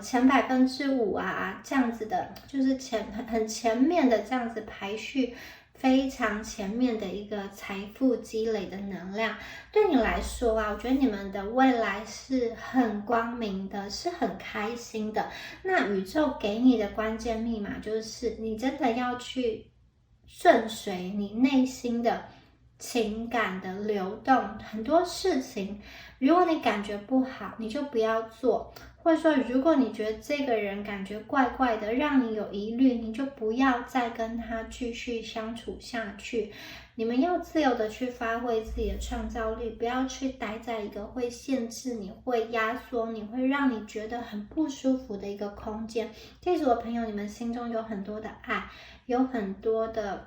前5%啊这样子的，就是很前面的这样子排序，非常前面的一个财富积累的能量。对你来说啊，我觉得你们的未来是很光明的，是很开心的。那宇宙给你的关键密码就是你真的要去顺随你内心的情感的流动。很多事情如果你感觉不好，你就不要做，或者说如果你觉得这个人感觉怪怪的，让你有疑虑，你就不要再跟他继续相处下去。你们要自由的去发挥自己的创造力，不要去待在一个会限制你、会压缩你、会让你觉得很不舒服的一个空间。这组的朋友，你们心中有很多的爱，有很多的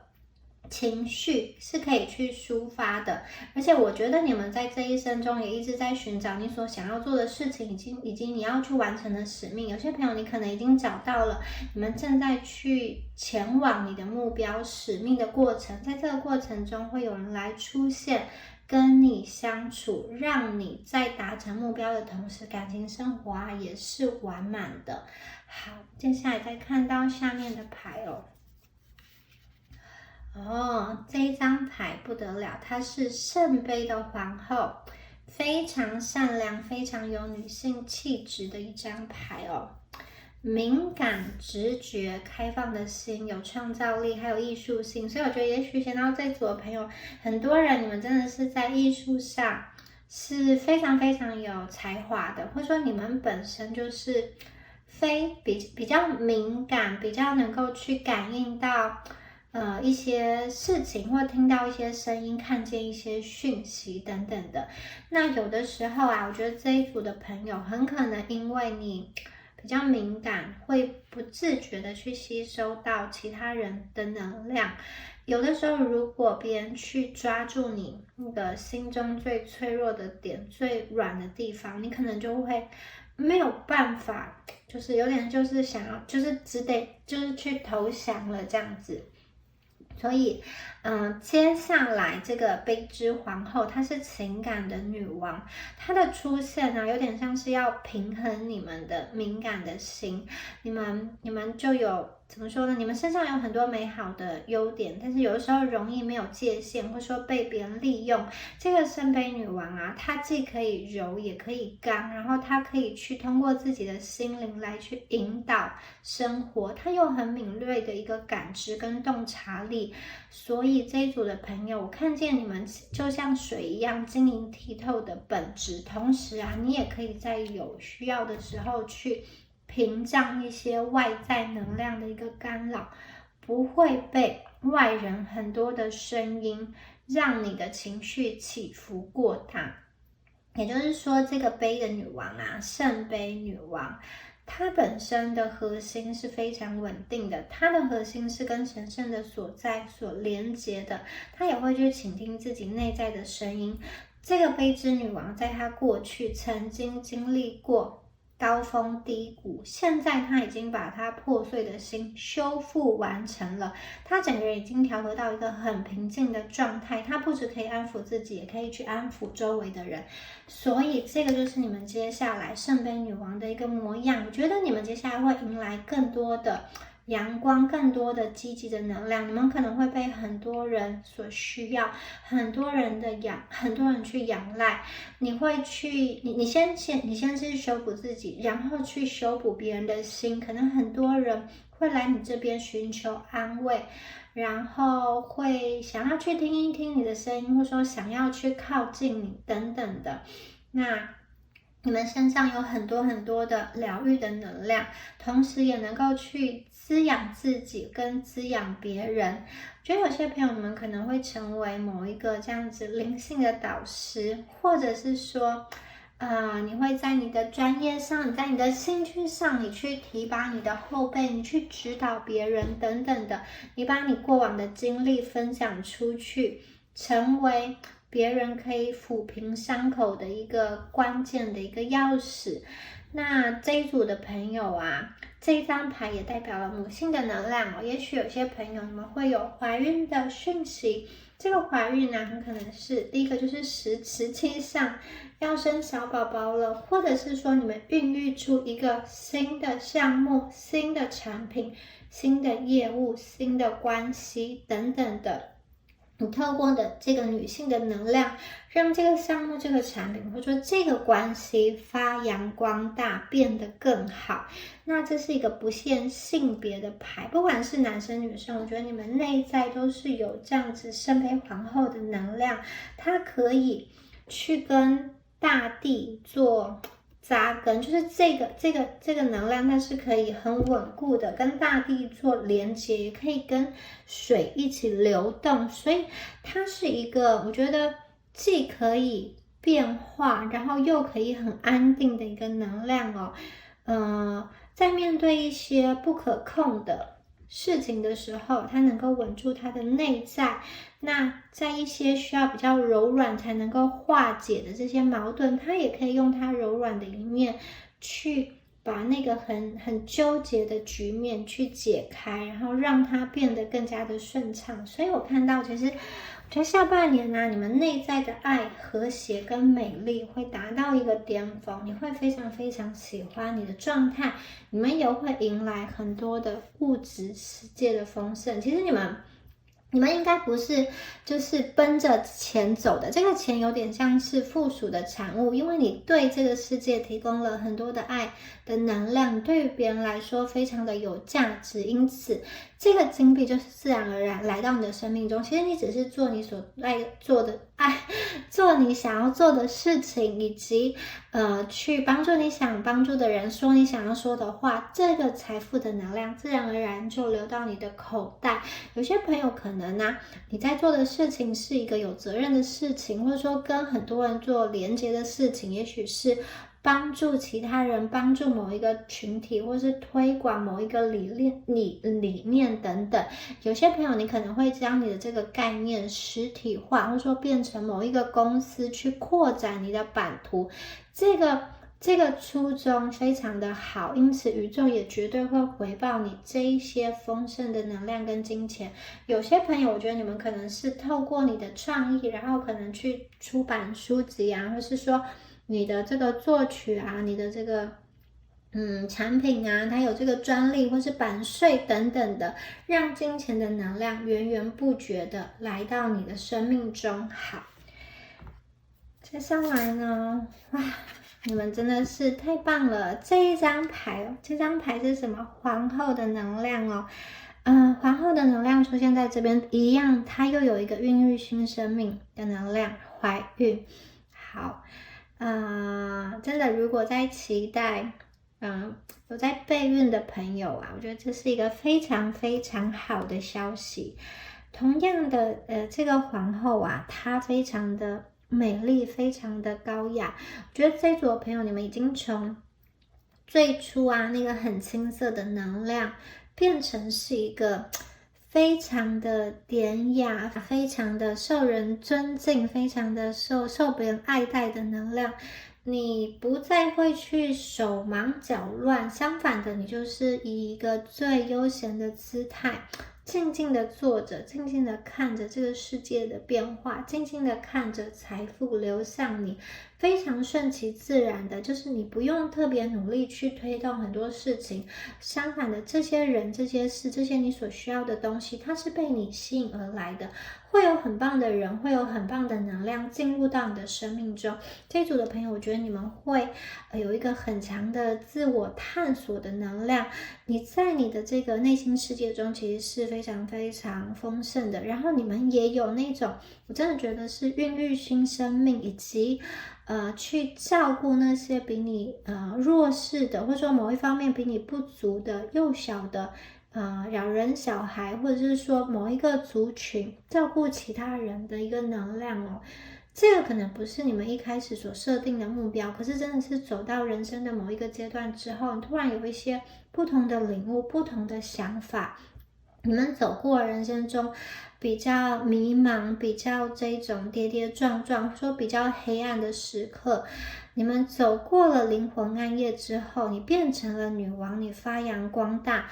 情绪是可以去抒发的，而且我觉得你们在这一生中也一直在寻找你所想要做的事情，以及你要去完成的使命。有些朋友你可能已经找到了，你们正在去前往你的目标使命的过程，在这个过程中会有人来出现，跟你相处，让你在达成目标的同时，感情生活啊也是完满的。好，接下来再看到下面的牌这一张牌不得了，它是圣杯的皇后，非常善良，非常有女性气质的一张牌敏感、直觉、开放的心，有创造力，还有艺术性。所以我觉得也许选到这组的朋友，很多人你们真的是在艺术上是非常非常有才华的，或者说你们本身就是比较敏感，比较能够去感应到一些事情，或听到一些声音，看见一些讯息等等的。那有的时候啊，我觉得这一组的朋友很可能因为你比较敏感，会不自觉的去吸收到其他人的能量。有的时候，如果别人去抓住你那个心中最脆弱的点、最软的地方，你可能就会没有办法，就是有点就是想要，就是只得就是去投降了这样子。所以，接下来这个杯之皇后，她是情感的女王，她的出现呢，有点像是要平衡你们的敏感的心，你们就有怎么说呢？你们身上有很多美好的优点，但是有的时候容易没有界限，或者说被别人利用。这个圣杯女王啊，她既可以柔，也可以刚，然后她可以去通过自己的心灵来去引导生活，她有很敏锐的一个感知跟洞察力。所以这一组的朋友，我看见你们就像水一样晶莹剔透的本质，同时啊，你也可以在有需要的时候去屏障一些外在能量的一个干扰，不会被外人很多的声音让你的情绪起伏过大。也就是说，这个杯的女王啊，圣杯女王，它本身的核心是非常稳定的，它的核心是跟神圣的所在所连接的，它也会去倾听自己内在的声音。这个杯之女王在她过去曾经经历过高峰低谷，现在她已经把她破碎的心修复完成了，她整个人已经调和到一个很平静的状态，她不只可以安抚自己，也可以去安抚周围的人。所以这个就是你们接下来圣杯女王的一个模样。我觉得你们接下来会迎来更多的阳光，更多的积极的能量，你们可能会被很多人所需要，很多人去仰赖。你会去，你先去修补自己，然后去修补别人的心。可能很多人会来你这边寻求安慰，然后会想要去听一听你的声音，或者说想要去靠近你等等的。那你们身上有很多很多的疗愈的能量，同时也能够去滋养自己跟滋养别人。觉得有些朋友你们可能会成为某一个这样子灵性的导师，或者是说你会在你的专业上，你在你的兴趣上，你去提拔你的后辈，你去指导别人等等的，你把你过往的经历分享出去，成为别人可以抚平伤口的一个关键的一个钥匙。那这一组的朋友啊，这一张牌也代表了母性的能量也许有些朋友你们会有怀孕的讯息，这个怀孕呢，很可能是第一个就是时期上要生小宝宝了，或者是说你们孕育出一个新的项目、新的产品、新的业务、新的关系等等的。你透过的这个女性的能量，让这个项目、这个产品，或者说这个关系发扬光大，变得更好。那这是一个不限性别的牌，不管是男生女生，我觉得你们内在都是有这样子圣杯皇后的能量，它可以去跟大地做扎根，就是这个能量，它是可以很稳固的跟大地做连接，也可以跟水一起流动，所以它是一个我觉得既可以变化，然后又可以很安定的一个能量在面对一些不可控的事情的时候，他能够稳住他的内在。那在一些需要比较柔软才能够化解的这些矛盾，他也可以用他柔软的一面去把那个很纠结的局面去解开，然后让它变得更加的顺畅。所以我看到，其实我觉得下半年呢，你们内在的爱、和谐跟美丽会达到一个巅峰，你会非常非常喜欢你的状态，你们也会迎来很多的物质世界的丰盛。其实你们应该不是就是奔着钱走的，这个钱有点像是附属的产物，因为你对这个世界提供了很多的爱的能量，对于别人来说非常的有价值，因此这个金币就是自然而然来到你的生命中。其实你只是做你所爱做的做你想要做的事情，以及去帮助你想帮助的人，说你想要说的话，这个财富的能量自然而然就流到你的口袋。有些朋友可能你在做的事情是一个有责任的事情，或者说跟很多人做连结的事情，也许是帮助其他人，帮助某一个群体，或是推广某一个理念等等。有些朋友你可能会将你的这个概念实体化，或者说变成某一个公司去扩展你的版图，这个初衷非常的好，因此宇宙也绝对会回报你这一些丰盛的能量跟金钱。有些朋友我觉得你们可能是透过你的创意，然后可能去出版书籍啊，或是说你的这个作曲啊，你的这个产品啊，它有这个专利或是版税等等的，让金钱的能量源源不绝的来到你的生命中。好，接下来呢，哇，你们真的是太棒了！这一张牌是什么？皇后的能量哦。皇后的能量出现在这边一样，它又有一个孕育新生命的能量，怀孕。好，真的，如果在期待，有在备孕的朋友啊，我觉得这是一个非常非常好的消息。同样的，这个皇后啊，她非常的美丽，非常的高雅。我觉得这组的朋友，你们已经从最初那个很青涩的能量，变成是一个非常的典雅，非常的受人尊敬，非常的受别人爱戴的能量。你不再会去手忙脚乱，相反的，你就是以一个最悠闲的姿态，静静的坐着，静静的看着这个世界的变化，静静的看着财富流向你，非常顺其自然的，就是你不用特别努力去推动很多事情，相反的，这些人、这些事、这些你所需要的东西，它是被你吸引而来的，会有很棒的人，会有很棒的能量进入到你的生命中。这一组的朋友，我觉得你们会有一个很强的自我探索的能量，你在你的这个内心世界中其实是非常非常丰盛的，然后你们也有那种我真的觉得是孕育新生命，以及去照顾那些比你弱势的，或者说某一方面比你不足的幼小的老人小孩，或者是说某一个族群照顾其他人的一个能量哦。这个可能不是你们一开始所设定的目标，可是真的是走到人生的某一个阶段之后，你突然有一些不同的领悟，不同的想法。你们走过人生中比较迷茫，比较这种跌跌撞撞，说比较黑暗的时刻，你们走过了灵魂暗夜之后，你变成了女王，你发扬光大，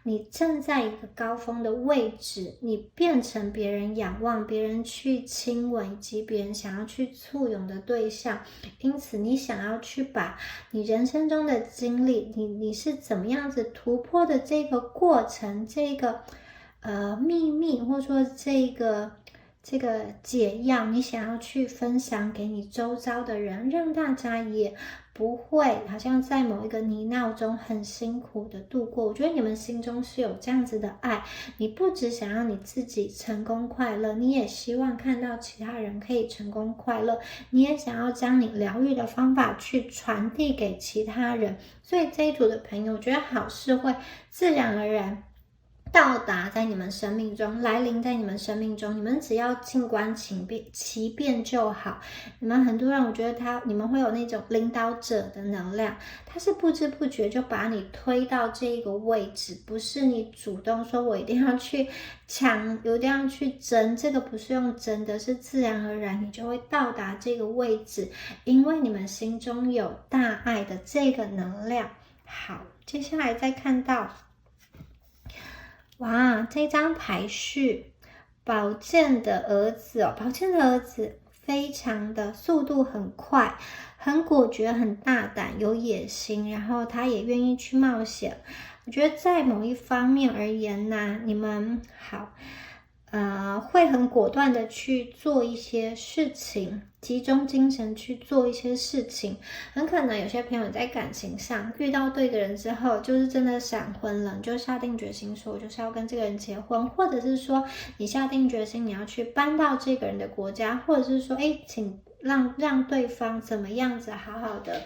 你站在一个高峰的位置，你变成别人仰望、别人去亲吻以及别人想要去簇拥的对象。因此你想要去把你人生中的经历，你是怎么样子突破的这个过程，这个秘密，或者说这个解药，你想要去分享给你周遭的人，让大家也不会好像在某一个泥淖中很辛苦的度过。我觉得你们心中是有这样子的爱，你不只想要你自己成功快乐，你也希望看到其他人可以成功快乐，你也想要将你疗愈的方法去传递给其他人。所以这一组的朋友，我觉得好事会自然而然到达在你们生命中，来临在你们生命中，你们只要静观其变就好。你们很多人，我觉得你们会有那种领导者的能量，他是不知不觉就把你推到这一个位置，不是你主动说我一定要去抢，一定要去争，这个不是用争的，是自然而然你就会到达这个位置，因为你们心中有大爱的这个能量。好，接下来再看到哇，这张牌是宝剑的儿子哦，宝剑的儿子非常的速度很快，很果决，很大胆，有野心，然后他也愿意去冒险。我觉得在某一方面而言呢，你们好，会很果断的去做一些事情，集中精神去做一些事情。很可能有些朋友在感情上遇到对的人之后，就是真的闪婚了，你就下定决心说我就是要跟这个人结婚，或者是说你下定决心你要去搬到这个人的国家，或者是说请让对方怎么样子好好的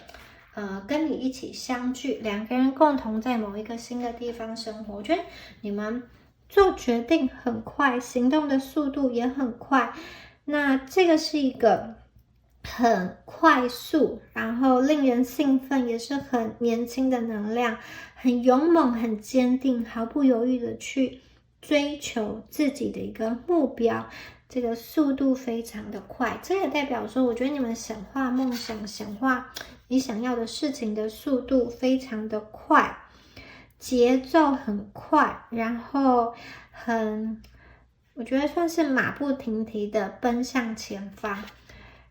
跟你一起相聚，两个人共同在某一个新的地方生活。我觉得你们做决定很快，行动的速度也很快，那这个是一个很快速，然后令人兴奋，也是很年轻的能量，很勇猛，很坚定，毫不犹豫的去追求自己的一个目标，这个速度非常的快。这也代表说，我觉得你们显化梦想，显化你想要的事情的速度非常的快，节奏很快，然后我觉得算是马不停蹄的奔向前方。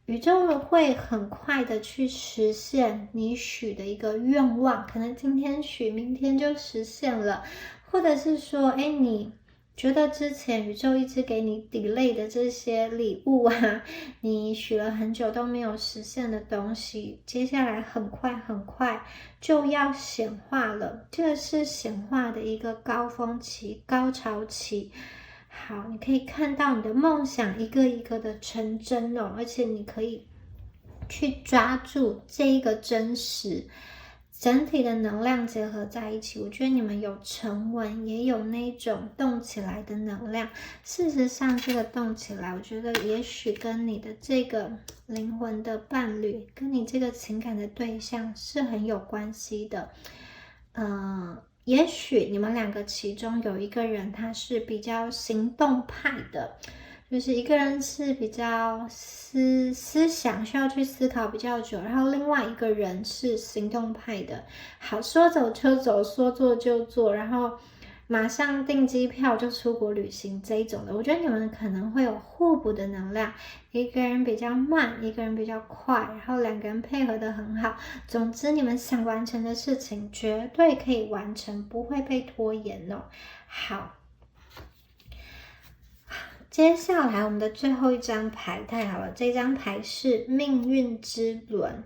宇宙会很快的去实现你许的一个愿望，可能今天许，明天就实现了，或者是说，你觉得之前宇宙一直给你 delay 的这些礼物啊，你许了很久都没有实现的东西，接下来很快就要显化了，这个是显化的一个高峰期、高潮期。好，你可以看到你的梦想一个一个的成真哦，而且你可以去抓住这一个真实，整体的能量结合在一起，我觉得你们有沉稳，也有那种动起来的能量。事实上，这个动起来，我觉得也许跟你的这个灵魂的伴侣，跟你这个情感的对象是很有关系的。也许你们两个其中有一个人他是比较行动派的，就是一个人是比较思想需要去思考比较久，然后另外一个人是行动派的，好，说走就走，说做就做，然后马上订机票就出国旅行这一种的。我觉得你们可能会有互补的能量，一个人比较慢，一个人比较快，然后两个人配合得很好。总之你们想完成的事情绝对可以完成，不会被拖延哦。好，接下来我们的最后一张牌，太好了，这张牌是命运之轮。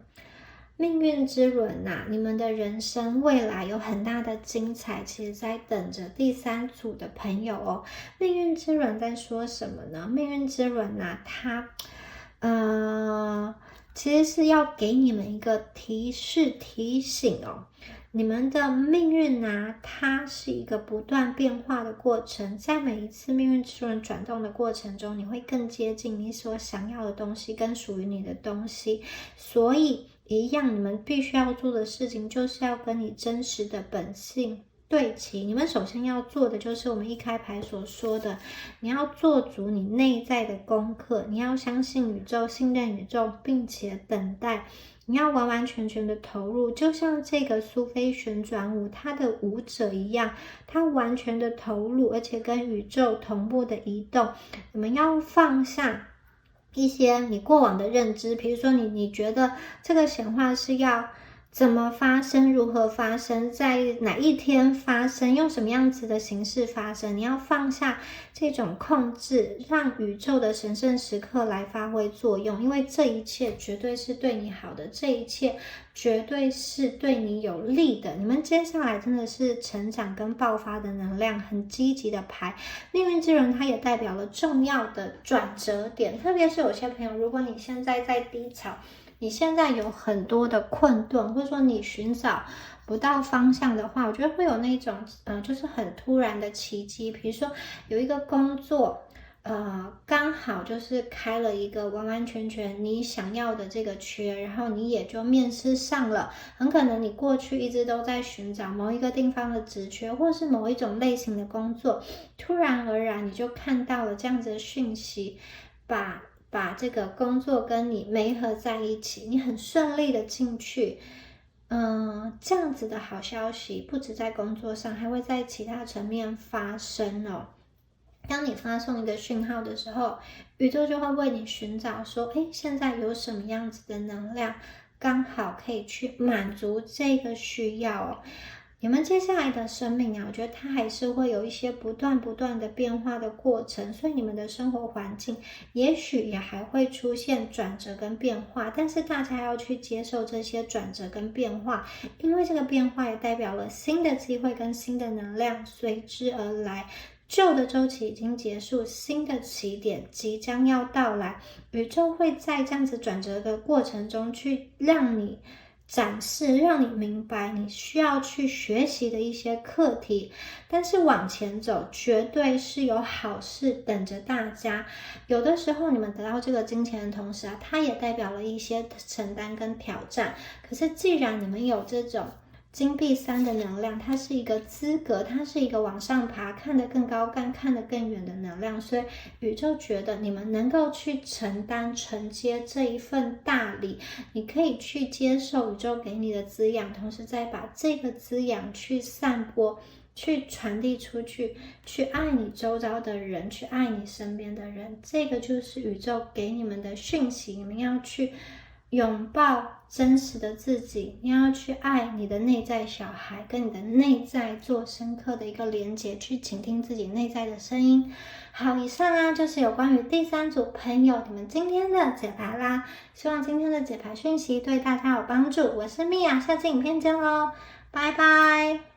命运之轮啊，你们的人生未来有很大的精彩，其实在等着第三组的朋友哦。命运之轮在说什么呢？命运之轮啊，它其实是要给你们一个提示提醒哦。你们的命运啊，它是一个不断变化的过程，在每一次命运之轮转动的过程中，你会更接近你所想要的东西，跟属于你的东西。所以一样，你们必须要做的事情就是要跟你真实的本性对齐。你们首先要做的就是我们一开牌所说的，你要做足你内在的功课，你要相信宇宙，信任宇宙，并且等待。你要完完全全的投入，就像这个苏菲旋转舞，它的舞者一样，它完全的投入，而且跟宇宙同步的移动。你们要放下一些你过往的认知，比如说你觉得这个显化是要怎么发生，如何发生，在哪一天发生，用什么样子的形式发生，你要放下这种控制，让宇宙的神圣时刻来发挥作用，因为这一切绝对是对你好的，这一切绝对是对你有利的。你们接下来真的是成长跟爆发的能量，很积极的牌。命运之轮它也代表了重要的转折点，特别是有些朋友，如果你现在在低潮，你现在有很多的困顿，或者说你寻找不到方向的话，我觉得会有那种就是很突然的奇迹，比如说有一个工作。刚好就是开了一个完完全全你想要的这个缺，然后你也就面试上了。很可能你过去一直都在寻找某一个地方的职缺，或是某一种类型的工作，突然而然你就看到了这样子的讯息，把这个工作跟你媒合在一起，你很顺利的进去。这样子的好消息不止在工作上，还会在其他层面发生哦。当你发送一个讯号的时候，宇宙就会为你寻找说，现在有什么样子的能量，刚好可以去满足这个需要哦。你们接下来的生命啊，我觉得它还是会有一些不断的变化的过程，所以你们的生活环境也许也还会出现转折跟变化，但是大家要去接受这些转折跟变化，因为这个变化也代表了新的机会跟新的能量随之而来。旧的周期已经结束，新的起点即将要到来。宇宙会在这样子转折的过程中去让你展示，让你明白你需要去学习的一些课题，但是往前走绝对是有好事等着大家。有的时候你们得到这个金钱的同时啊，它也代表了一些承担跟挑战。可是既然你们有这种金币3的能量，它是一个资格，它是一个往上爬，看得更高，看得更远的能量，所以宇宙觉得你们能够去承担、承接这一份大礼，你可以去接受宇宙给你的滋养，同时再把这个滋养去散播、去传递出去，去爱你周遭的人，去爱你身边的人，这个就是宇宙给你们的讯息，你们要去拥抱真实的自己，你要去爱你的内在小孩，跟你的内在做深刻的一个连结，去倾听自己内在的声音。好，以上啊就是有关于第3组朋友你们今天的解牌啦，希望今天的解牌讯息对大家有帮助。我是米娅，下期影片见咯，拜拜。